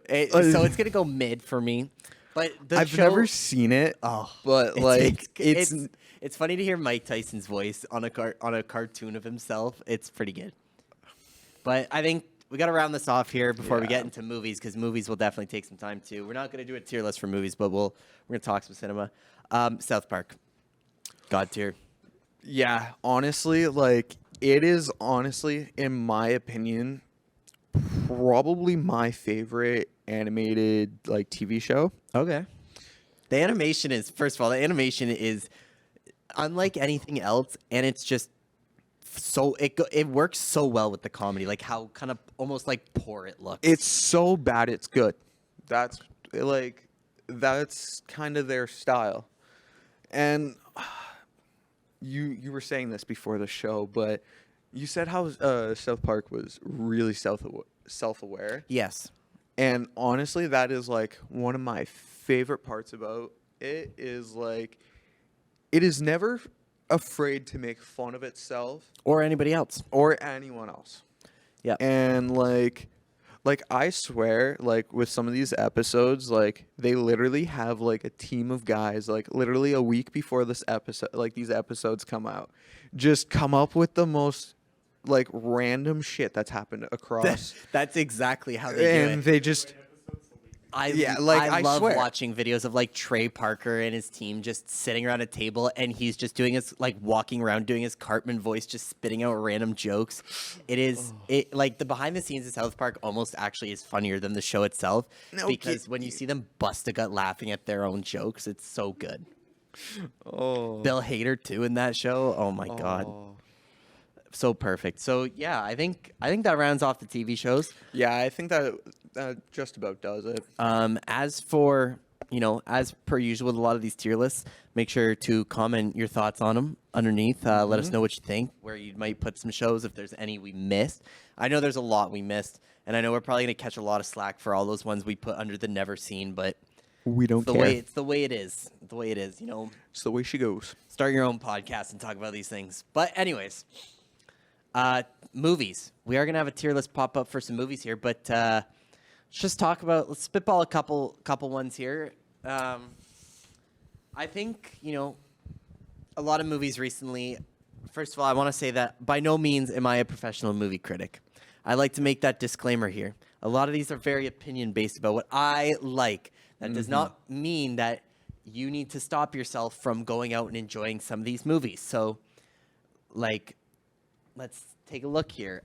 So it's gonna go mid for me. But the I've show, never seen it. Oh, but like it's funny to hear Mike Tyson's voice on a cartoon of himself. It's pretty good. But I think we got to round this off here before we Yeah. get into movies, because movies will definitely take some time too. We're not going to do a tier list for movies, but we're going to talk some cinema. South Park, God tier. Yeah, honestly, like it is honestly, in my opinion, probably my favorite animated like TV show. Okay. The animation is, first of all, unlike anything else, and it's just so it works so well with the comedy, like how kind of almost like poor it looks. It's so bad it's good. That's kind of their style. And you were saying this before the show, but you said how South Park was really self-aware. Yes. And honestly, that is like one of my favorite parts about it is like it is never afraid to make fun of itself Or anybody else. or anyone else. Yeah. And like I swear, like with some of these episodes, like they literally have like a team of guys, like literally a week before this episode, like these episodes come out, just come up with the most like random shit that's happened across. That's exactly how they do And it. they just I love swear. watching videos of like Trey Parker and his team just sitting around a table, and he's just doing his like walking around doing his Cartman voice, just spitting out random jokes. It like the behind the scenes of South Park almost actually is funnier than the show itself, because when you see them bust a gut laughing at their own jokes, it's so good. Oh. Bill Hader too in that show. Oh my god, so perfect. So yeah, I think that rounds off the TV shows. Yeah, I think that just about does it. As for, as per usual with a lot of these tier lists, make sure to comment your thoughts on them underneath. Let us know what you think, where you might put some shows, if there's any we missed. I know there's a lot we missed, and I know we're probably going to catch a lot of slack for all those ones we put under the never seen, but We don't it's the care. way it's the way it is. The way it is, It's the way she goes. Start your own podcast and talk about these things. But anyways, movies. We are going to have a tier list pop up for some movies here, but let's let's spitball a couple ones here. I think, a lot of movies recently. First of all, I want to say that by no means am I a professional movie critic. I like to make that disclaimer here. A lot of these are very opinion based about what I like. That does not mean that you need to stop yourself from going out and enjoying some of these movies. So, let's take a look here.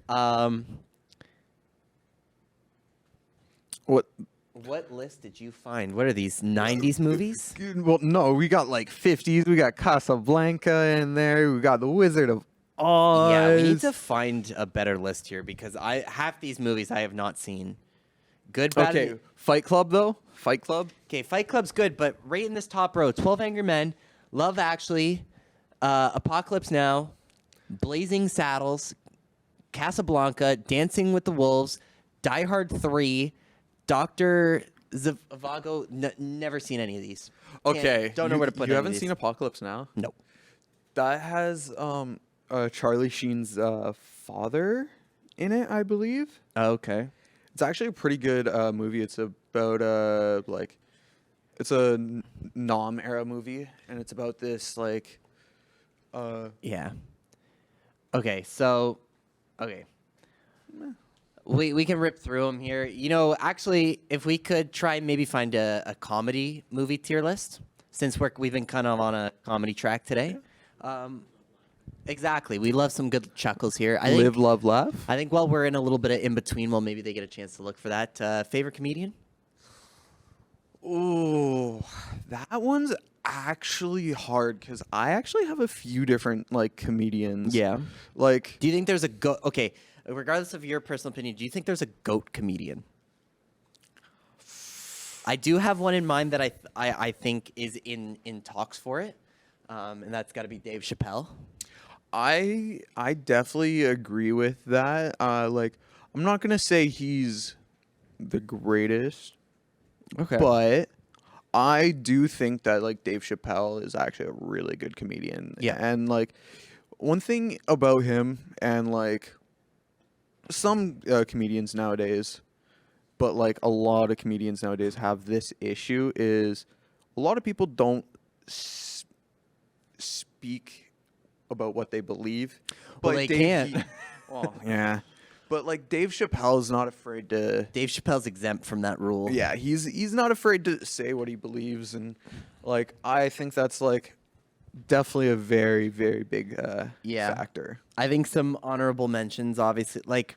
What list did you find? What are these 90s movies? Well, no, we got like 50s. We got Casablanca in there. We got The Wizard of Yeah, we need to find a better list here because half these movies I have not seen. Good, bad. Okay, Fight Club though. Fight Club. Okay, Fight Club's good, but right in this top row, 12 Angry Men, Love Actually, Apocalypse Now, Blazing Saddles, Casablanca, Dancing with the Wolves, Die Hard 3, Dr. Zhivago. Never seen any of these. Okay, Don't know where to put You any haven't of seen these. Apocalypse Now? Nope. That has Charlie Sheen's father in it, I believe. Okay. It's actually a pretty good movie. It's about it's a Nam era movie, and it's about this like Yeah. Okay, so, okay. We can rip through them here. You know, actually, if we could try and maybe find a comedy movie tier list, since we've been kind of on a comedy track today. Exactly. We love some good chuckles here. Live, Love, Laugh. I think while we're in a little bit of in between, well, maybe they get a chance to look for that. Favorite comedian? Ooh, that one's actually hard because I actually have a few different like comedians. Yeah. Like, Do you think there's a goat? Okay, regardless of your personal opinion, do you think there's a goat comedian? I do have one in mind that I think is in talks for it, and that's got to be Dave Chappelle. I definitely agree with that. Like, I'm not gonna say he's the greatest, Okay. but I do think that like Dave Chappelle is actually a really good comedian. Yeah. And like one thing about him and like some comedians nowadays, but like a lot of comedians nowadays have this issue is a lot of people don't speak about what they believe. Well, they can't. Well, yeah. But like Dave Chappelle is not afraid to. Dave Chappelle's exempt from that rule. Yeah, he's not afraid to say what he believes, and like I think that's like definitely a very very big factor. I think some honorable mentions, obviously, like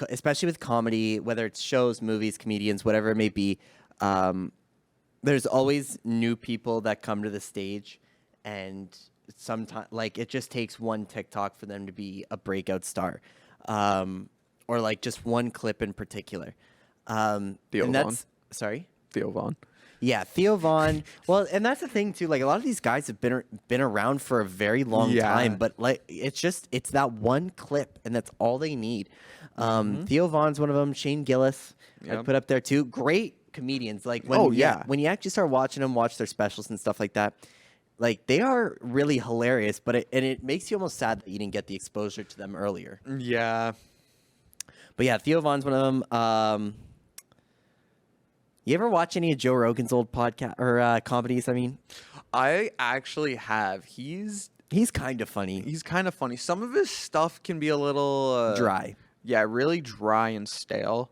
especially with comedy, whether it's shows, movies, comedians, whatever it may be. There's always new people that come to the stage, and sometimes like it just takes one TikTok for them to be a breakout star, or like just one clip in particular. Theo and Von. Sorry. Theo Von. Yeah, Theo Von. Well, and that's the thing too. Like a lot of these guys have been around for a very long Yeah. time, but like it's that one clip, and that's all they need. Theo Von's one of them. Shane Gillis, I'd Yep. put up there too. Great comedians. Like when Oh, yeah. when you actually start watching them, watch their specials and stuff like that. Like they are really hilarious, but it makes you almost sad that you didn't get the exposure to them earlier. Yeah. But yeah, Theo Von's one of them. You ever watch any of Joe Rogan's old podcast or comedies? I mean, I actually have. He's kind of funny. kind of funny. Some of his stuff can be a little Dry. Yeah, really dry and stale.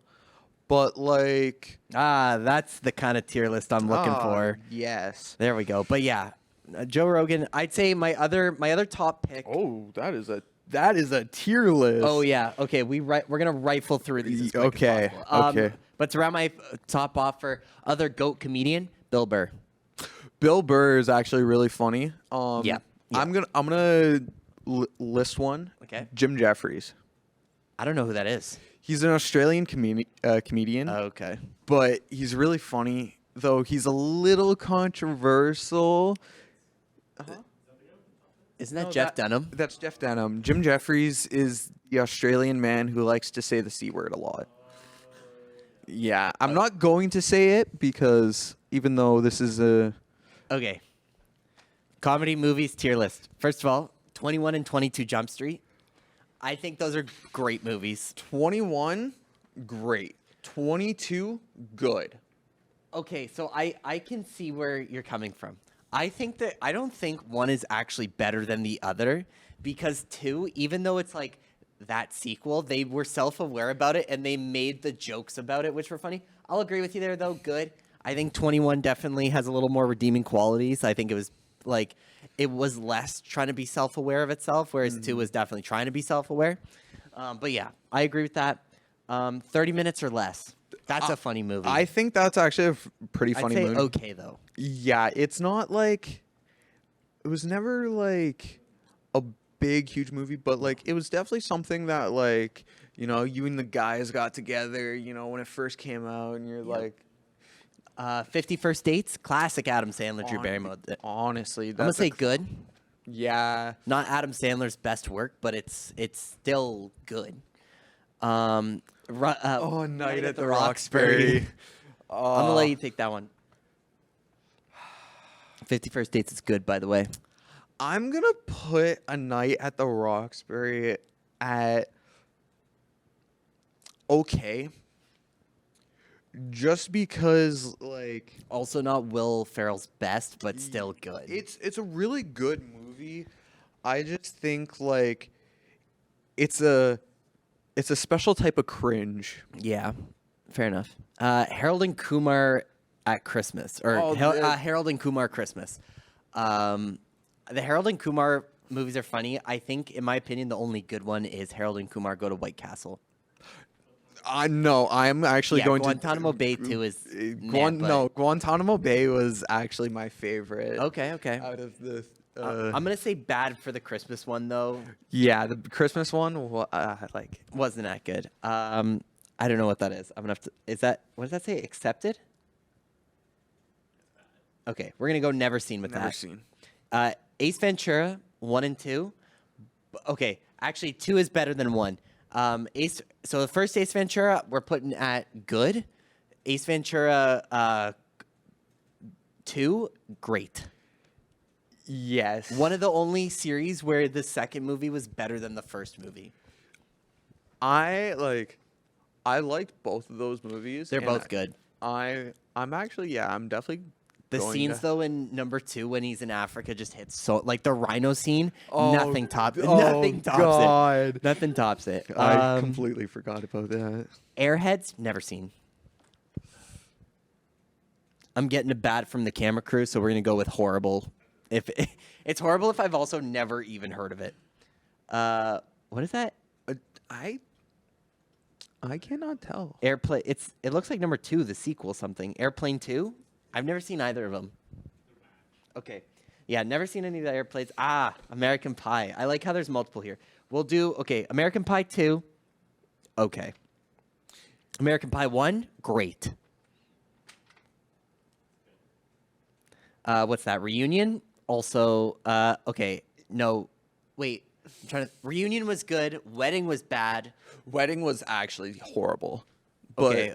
But like That's the kind of tier list I'm looking for. Yes. There we go. But yeah, Joe Rogan. I'd say my other top pick. Oh, that is a tier list. Oh yeah. Okay, we're gonna rifle through these. As quick as Okay, possible. okay. But to round my top off for other GOAT comedian, Bill Burr. Bill Burr is actually really funny. Yeah. I'm gonna list one. Okay. Jim Jeffries. I don't know who that is. He's an Australian comedian, Okay. but he's really funny. Though he's a little controversial. Isn't that No, Jeff Dunham? That's Jeff Dunham. Jim Jeffries is the Australian man who likes to say the C word a lot. Yeah, I'm not going to say it because even though this is a Okay. Comedy movies tier list. First of all, 21 and 22 Jump Street. I think those are great movies. 21, great. 22, good. Okay, so I can see where you're coming from. I don't think one is actually better than the other because two, even though it's like that sequel, they were self-aware about it and they made the jokes about it, which were funny. I'll agree with you there though. Good. I think 21 definitely has a little more redeeming qualities. I think it was less trying to be self-aware of itself, whereas 2 was definitely trying to be self-aware. But yeah, I agree with that. 30 minutes or less. That's a funny movie. I think that's actually a pretty funny I'd say movie. okay though. Yeah, it's not like it was never like a big, huge movie, but like it was definitely something that like you and the guys got together. When it first came out, and you're like, 50 First Dates, classic Adam Sandler, Drew Barrymore. honestly, I'm gonna say good. Yeah. Not Adam Sandler's best work, but it's still good. Night at the Roxbury. I'm gonna let you take that one. 50 First Dates is good, by the way. I'm gonna put A Night at the Roxbury at okay. Just because, like, Also not Will Ferrell's best, but still good. it's a really good movie. I just think like it's a special type of cringe. Yeah, fair enough. Harold and Kumar at Christmas, or Harold and Kumar Christmas. The Harold and Kumar movies are funny. I think, in my opinion, the only good one is Harold and Kumar Go to White Castle. No, I'm actually going Guantanamo Bay 2 is Guantanamo Bay was actually my favorite. Okay. Out of the I'm gonna say bad for the Christmas one though. yeah, the Christmas one Wasn't that good. I don't know what that is. I'm gonna have to. Is that what does that say? Accepted? Okay, we're gonna go never seen with never that. seen. Ace Ventura 1 and 2. Okay, actually 2 is better than 1. So the first Ace Ventura we're putting at good. Ace Ventura 2, great. Yes. One of the only series where the second movie was better than the first movie. I liked both of those movies. They're both good. I'm definitely The going scenes to- though in number 2 when he's in Africa just hits so like the rhino scene. Oh, nothing tops it. God. Nothing tops it. I completely forgot about that. Airheads, never seen. I'm getting a bad from the camera crew, so we're gonna go with horrible. If it's horrible, if I've also never even heard of it. What is that? I cannot tell. Airplane. It looks like number 2, the sequel something. Airplane 2. I've never seen either of them. Okay. Yeah, never seen any of the airplanes. American Pie. I like how there's multiple here. We'll do American Pie 2. Okay. American Pie 1, great. What's that? Reunion? Also, okay. No, wait. I'm trying to. Reunion was good. Wedding was bad. Wedding was actually horrible. Okay.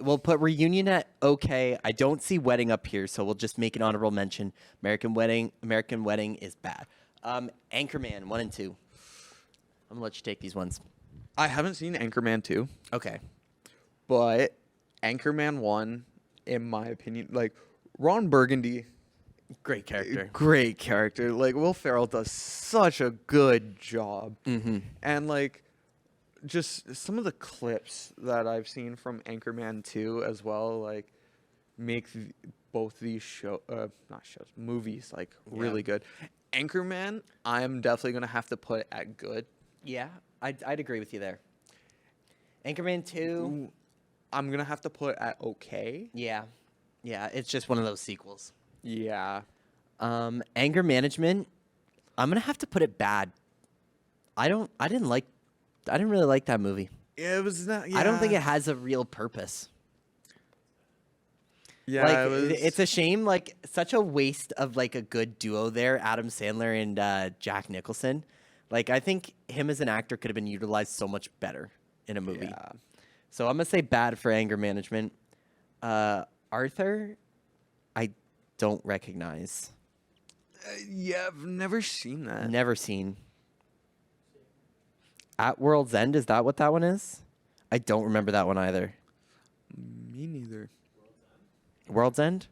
We'll put Reunion at okay. I don't see Wedding up here, so we'll just make an honorable mention. American Wedding is bad. Anchorman 1 and 2. I'm gonna let you take these ones. I haven't seen Anchorman 2. Okay. But Anchorman 1, in my opinion, like Ron Burgundy, Great character. great character. Like Will Ferrell does such a good job. Mm-hmm. And like just some of the clips that I've seen from Anchorman 2 as well, like make both these movies like really good. Anchorman, I'm definitely gonna have to put at good. Yeah, I'd agree with you there. Anchorman 2. I'm gonna have to put at okay. Yeah, it's just one of those sequels. Yeah. Anger Management. I'm gonna have to put it bad. I didn't really like that movie. It was not. Yeah. I don't think it has a real purpose. Yeah, it's a shame. Like such a waste of like a good duo there, Adam Sandler and Jack Nicholson. Like I think him as an actor could have been utilized so much better in a movie. Yeah. So I'm gonna say bad for Anger Management. Arthur, I don't recognize. Yeah, I've never seen that. Never seen. At World's End, is that what that one is? I don't remember that one either. Me neither. World's End?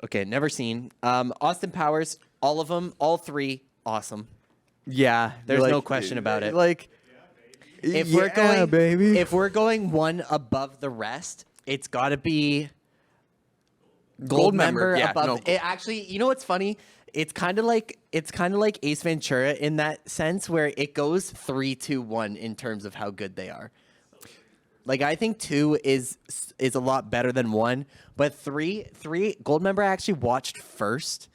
Okay, never seen. Austin Powers, all of them, all 3, awesome. Yeah, There's no question about it. Like, If we're going one above the rest, it's got to be Gold Member Yeah, above. no. Actually, you know what's funny? It's kind of like Ace Ventura in that sense, where it goes 3, 2, 1 in terms of how good they are. Like I think 2 is a lot better than 1, but 3 Gold Member I actually watched first.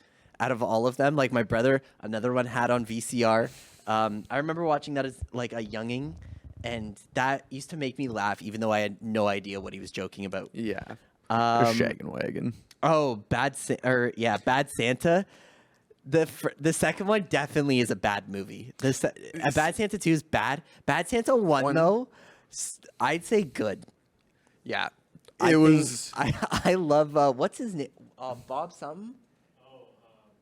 out of all of them. Like my brother, another one had on VCR. I remember watching that as like a younging, and that used to make me laugh, even though I had no idea what he was joking about. Yeah. Um, Shaggin' Wagon. Oh, Bad Santa. The second one definitely is a bad movie. Bad Santa 2 is bad. Bad Santa 1 though, I'd say good. Yeah. I It was. I love what's his name? Bob something.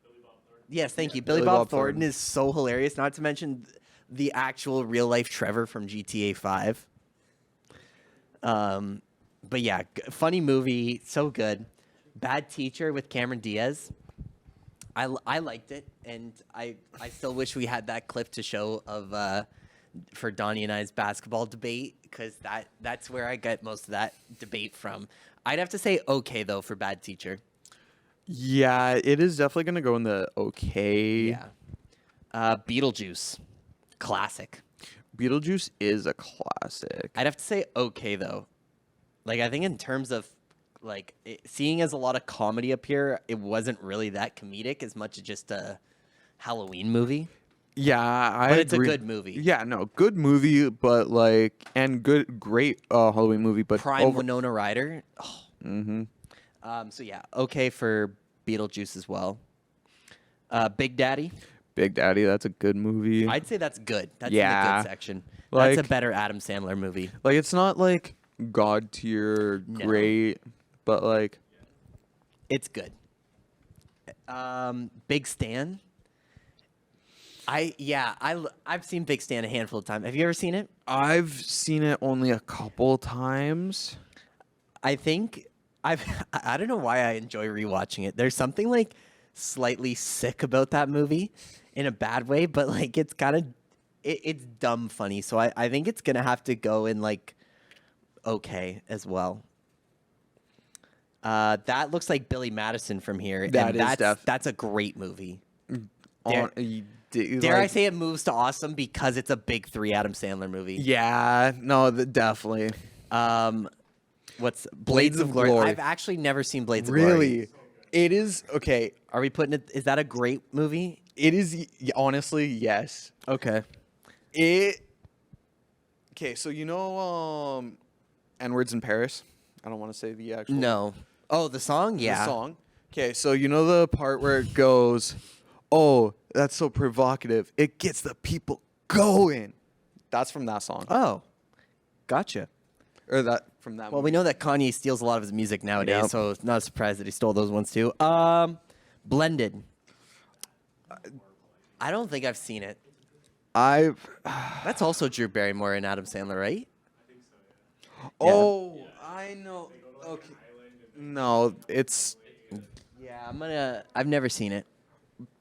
Billy Bob Thornton. Yes, thank you. Billy Billy Bob Bob Thornton Thornton. is so hilarious. Not to mention the actual real life Trevor from GTA 5. But yeah, funny movie, so good. Bad Teacher with Cameron Diaz. I liked it, and I still wish we had that clip to show of for Donnie and I's basketball debate, because that's where I get most of that debate from. I'd have to say okay though for Bad Teacher. Yeah, it is definitely gonna go in the okay. Yeah. Beetlejuice, classic. Beetlejuice is a classic. I'd have to say okay though. Like I think in terms of like seeing as a lot of comedy up here, it wasn't really that comedic as much as just a Halloween movie. Yeah, But it's a good movie. Yeah, no, good movie, but like, and great Halloween movie, but Prime Winona Ryder. Oh. Mm-hmm. So yeah, okay for Beetlejuice as well. Big Daddy. Big Daddy, that's a good movie. I'd say that's good. That's in the Yeah. good section. That's a Like- better Adam Sandler movie. Like, it's not like god tier No. great, but like, It's good. Big Stan. I've seen Big Stan a handful of times. Have you ever seen it? I've seen it only a couple times. I think I don't know why I enjoy rewatching it. There's something like slightly sick about that movie in a bad way, but like it's kind of it's dumb funny. So I think it's gonna have to go in like okay as well. That looks like Billy Madison from here. That and is that's a great movie. Dare Dare I say it moves to awesome because it's a big 3 Adam Sandler movie. Yeah, no, definitely. What's Blades of Glory? I've actually never seen Blades of Glory. Really, it is okay. Are we putting it? Is that a great movie? It is honestly yes. Okay. It. Okay, so you know, N-Words in Paris. I don't want to say the actual. No. Oh, the song? The Yeah. song. Okay, so you know the part where it goes, "Oh, that's so provocative. It gets the people going." That's from that song, Oh, gotcha. or that from that. Well, we know that Kanye steals a lot of his music nowadays, Yep. so it's not a surprise that he stole those ones too. Blended. I don't think I've seen it. I've. That's also Drew Barrymore and Adam Sandler, right? Oh, I know. Okay. No, it's Yeah, I've never seen it.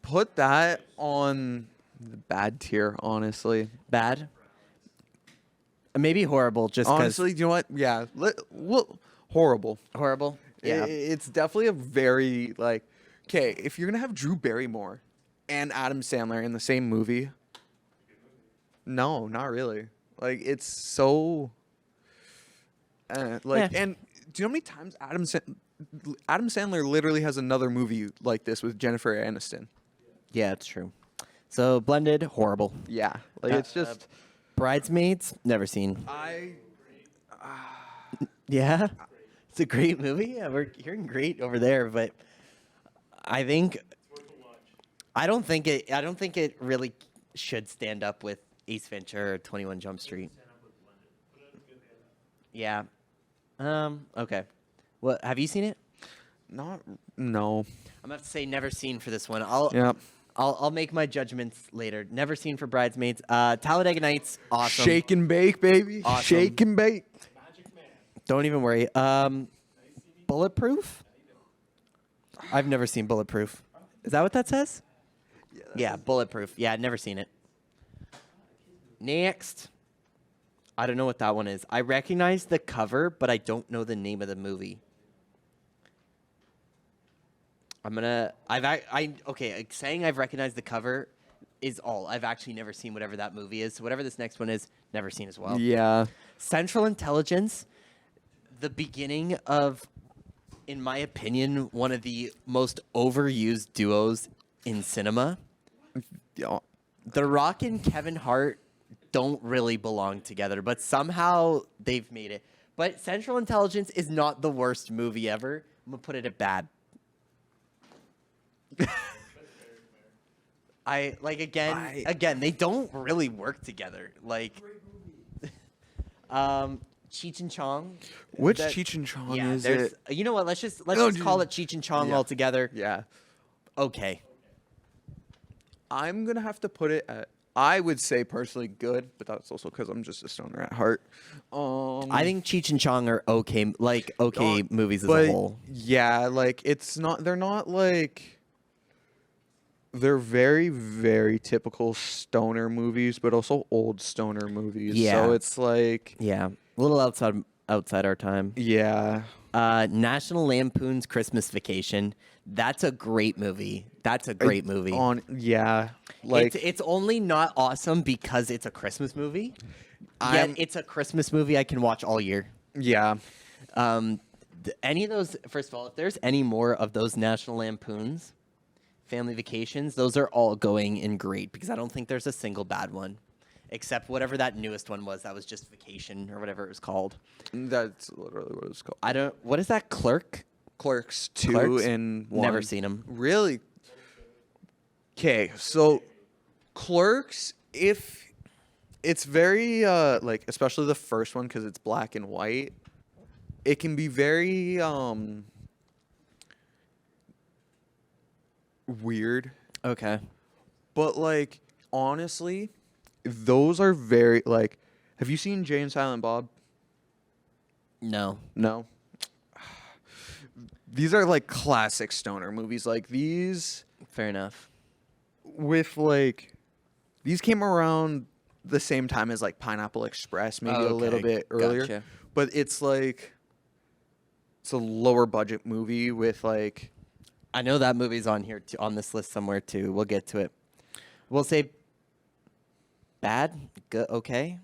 put that on the bad tier. Honestly, Bad. Maybe horrible, just because honestly, you know what? Yeah, horrible. horrible. Yeah. It's definitely a very like. Okay, if you're gonna have Drew Barrymore and Adam Sandler in the same movie, no, not really. Like it's so. Like, Yeah. and do you know how many times Adam Sandler literally has another movie like this with Jennifer Aniston? Yeah, it's true. So blended, horrible. Yeah, like it's just. Bridesmaids, never seen. I Yeah, it's a great movie. Yeah, we're hearing great over there, but I think I don't think it really should stand up with Ace Ventura or 21 Jump Street. Yeah. Okay. What have you seen it? not no. I'm gonna have to say never seen for this one. Yeah. I'll make my judgments later. Never seen for Bridesmaids. Talladega Nights, awesome. Shake and bake, baby. Awesome. Shake and bake. Don't even worry. Bulletproof? I've never seen Bulletproof. Is that what that says? Yeah, Bulletproof. Yeah, I've never seen it. Next. I don't know what that one is. I recognize the cover, but I don't know the name of the movie. Okay, saying I've recognized the cover is all. I've actually never seen whatever that movie is. So whatever this next one is, never seen as well. Yeah. Central Intelligence, the beginning of, in my opinion, one of the most overused duos in cinema. Yeah. The Rock and Kevin Hart don't really belong together, but somehow they've made it. But Central Intelligence is not the worst movie ever. I'm gonna put it at bad. I like again they don't really work together. Like Cheech and Chong. Which that- Cheech and Chong yeah, is there's- it? You know what? Let's just No, call it Cheech and Chong yeah. altogether. Yeah. Okay. I'm gonna have to put it at. I would say personally good, but that's also because I'm just a stoner at heart. I think Cheech and Chong are okay, like okay movies as but a whole. yeah, like it's not. They're not like. They're very, very typical stoner movies, but also old stoner movies. Yeah. So it's like, Yeah, a little outside our time. yeah, National Lampoon's Christmas Vacation. That's a great movie. That's a great movie. Like It's only not awesome because it's a Christmas movie. I'm- Yet it's a Christmas movie I can watch all year. yeah. Any of those, first of all, if there's any more of those National Lampoons Family Vacations, those are all going in great because I don't think there's a single bad one. Except whatever that newest one was, that was just Vacation or whatever it was called. That's literally what it's called. I don't. What is that? Clerks 2 Clerks? and 1. Never seen them. Really? Okay, so Clerks, if it's very like especially the first one because it's black and white, it can be very weird. Okay. But like honestly, those are very like. Have you seen Jay and Silent Bob? No. No. These are like classic stoner movies. Like these Fair enough. with like these came around the same time as like Pineapple Express, maybe a little Okay, bit earlier. gotcha. But it's like it's a lower budget movie with like I know that movie's on here too, on this list somewhere too. We'll get to it. We'll say bad, good, okay.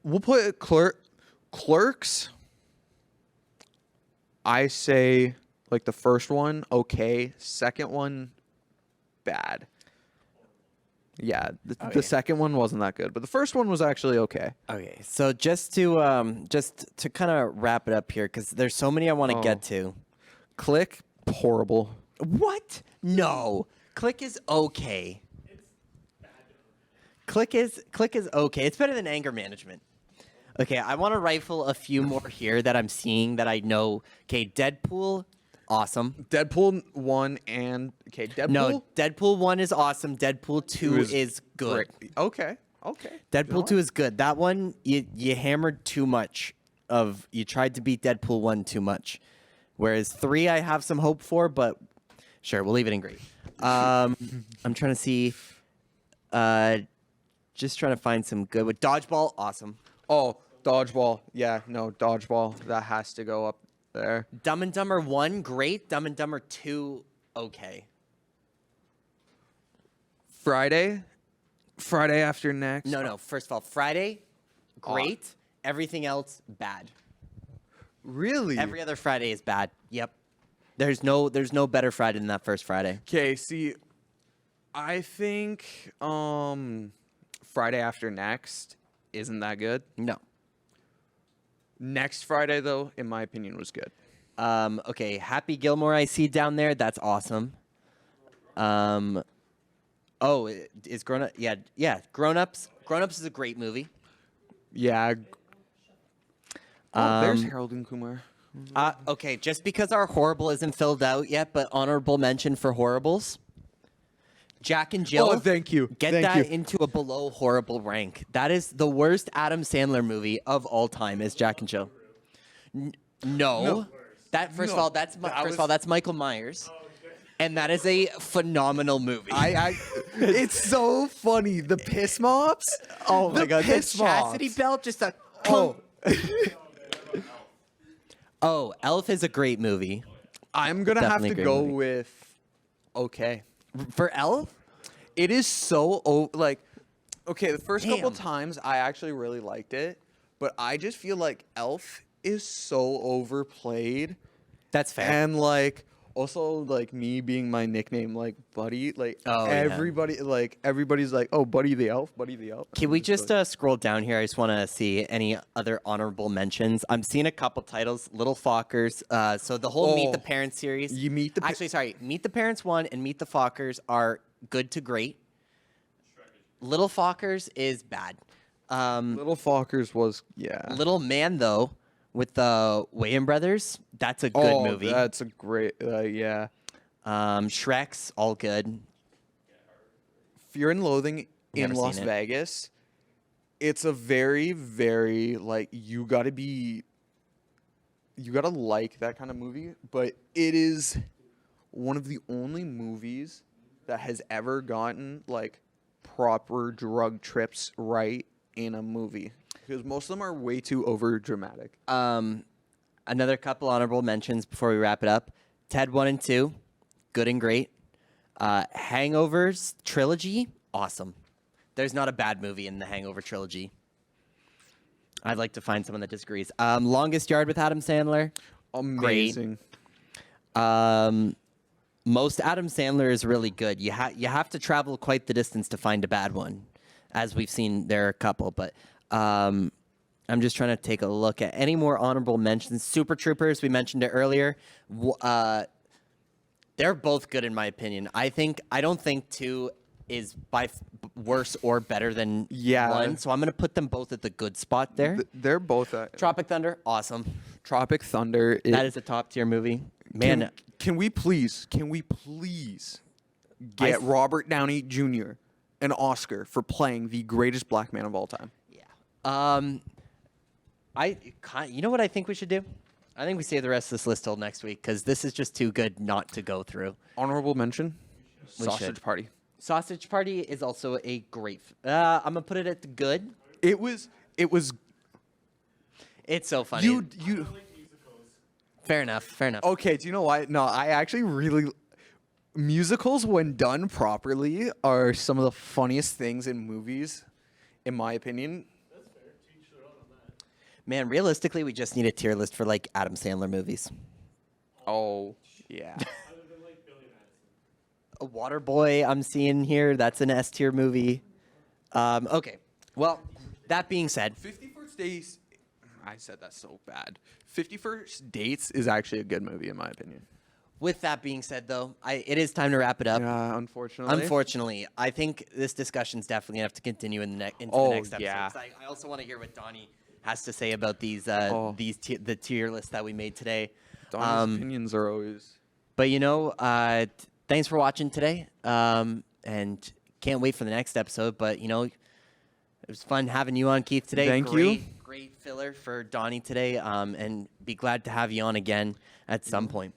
we'll put Clerks. I say like the first one okay, second one bad. Yeah, the second one wasn't that good, but the first one was actually okay. Okay, so just to kind of wrap it up here, because there's so many I want to get to. Click, horrible. What? No. Click is okay. Click is okay. It's better than Anger Management. Okay, I want to rifle a few more here that I'm seeing that I know. Okay, Deadpool, awesome. Deadpool 1 and okay, Deadpool. No, Deadpool 1 is awesome. Deadpool 2 is good. great. Okay. Deadpool 2 is good. That one, you hammered too much of, you tried to beat Deadpool 1 too much. Whereas 3 I have some hope for, but sure, we'll leave it in great. I'm trying to see, just trying to find some good. With Dodgeball, awesome. Oh, Dodgeball. Yeah, no, Dodgeball. That has to go up there. Dumb and Dumber 1, great. Dumb and Dumber 2, okay. Friday after next. No. First of all, Friday, great. Everything else, bad. Really? Every other Friday is bad. Yep. There's no better Friday than that first Friday. Okay, see, I think Friday after next isn't that good. No. Next Friday, though, in my opinion, was good. Okay, Happy Gilmore I see down there. That's awesome. Is Grown Up? Yeah. Grown Ups. Grown Ups is a great movie. Yeah. Oh, there's Harold and Kumar. Okay, just because our horrible isn't filled out yet, but honorable mention for horribles. Jack and Jill. Oh, thank you. Get Thank that you. into a below horrible rank. That is the worst Adam Sandler movie of all time. Is Jack and Jill? No. That first of all, that's Michael Myers, and that is a phenomenal movie. It's so funny. The piss mops. oh my the god, the piss chastity mops. belt just a. Oh, Oh, Elf is a great movie. I'm gonna Definitely a have to great go movie. with okay. For Elf? It is so like okay, the first couple Damn. times I actually really liked it, but I just feel like Elf is so overplayed That's fair. and like Also, like me being my nickname, like Buddy, like Oh, yeah. everybody's like, oh, Buddy the Elf, Buddy the Elf. Can I'm we just like, scroll down here? I just want to see any other honorable mentions. I'm seeing a couple titles. Little Fockers. So the whole Meet the Oh, Parents series. you Meet the Pa- Actually, sorry. Meet the Parents 1 and Meet the Fockers are good to great. Little Fockers is bad. Little Fockers was Little Man, though, with the Wayans brothers, that's a good oh, movie. that's a great yeah. Shrek's all good. Fear and Loathing in Never Las seen it. Vegas. It's a very, very like you gotta like that kind of movie, but it is one of the only movies that has ever gotten like proper drug trips right in a movie. Because most of them are way too over dramatic. Another couple honorable mentions before we wrap it up. Ted 1 and 2, good and great. Hangovers trilogy, awesome. There's not a bad movie in the Hangover trilogy. I'd like to find someone that disagrees. Longest Yard with Adam Sandler, Amazing. most Adam Sandler is really good. You have to travel quite the distance to find a bad one, as we've seen there are a couple. But I'm just trying to take a look at any more honorable mentions. Super Troopers, we mentioned it earlier. They're both good in my opinion. I don't think 2 is worse or better than Yeah. 1, so I'm gonna put them both at the good spot there. They're both Tropic Thunder, awesome. Tropic Thunder. That is a top tier movie. Man, Can we please get Robert Downey Jr. an Oscar for playing the greatest black man of all time? yeah. You know what I think we should do? I think we save the rest of this list till next week because this is just too good not to go through. Honorable mention: We Sausage should. Party. Sausage Party is also a great. I'm gonna put it at the good. It was. It's so funny. You. I like musicals. Fair enough. Fair enough. Okay. Do you know why? No, I actually really. Musicals, when done properly, are some of the funniest things in movies, in my opinion. That's fair. Teach their own on that. Man, realistically, we just need a tier list for like Adam Sandler movies. Oh yeah. Other than like Billy Madison. A Waterboy, I'm seeing here. That's an S tier movie. Okay. Well, that being said, 50 First Dates. I said that so bad. 50 First Dates is actually a good movie in my opinion. with that being said, though, it is time to wrap it up. Yeah, unfortunately. Unfortunately, I think this discussion's definitely gonna have to continue into the next episode. yeah. 'Cause I also want to hear what Donnie has to say about these the tier list that we made today. Donnie's opinions are always. But thanks for watching today, and can't wait for the next episode. But it was fun having you on, Keith, today. Thank you. Great filler for Donnie today, and be glad to have you on again at some point.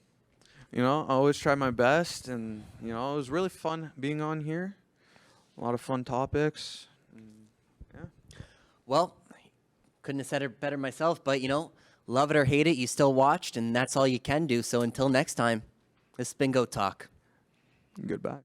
I always try my best, and it was really fun being on here. A lot of fun topics. Yeah. Well, couldn't have said it better myself, but love it or hate it, you still watched, and that's all you can do. So until next time, this has been Go Talk. Goodbye.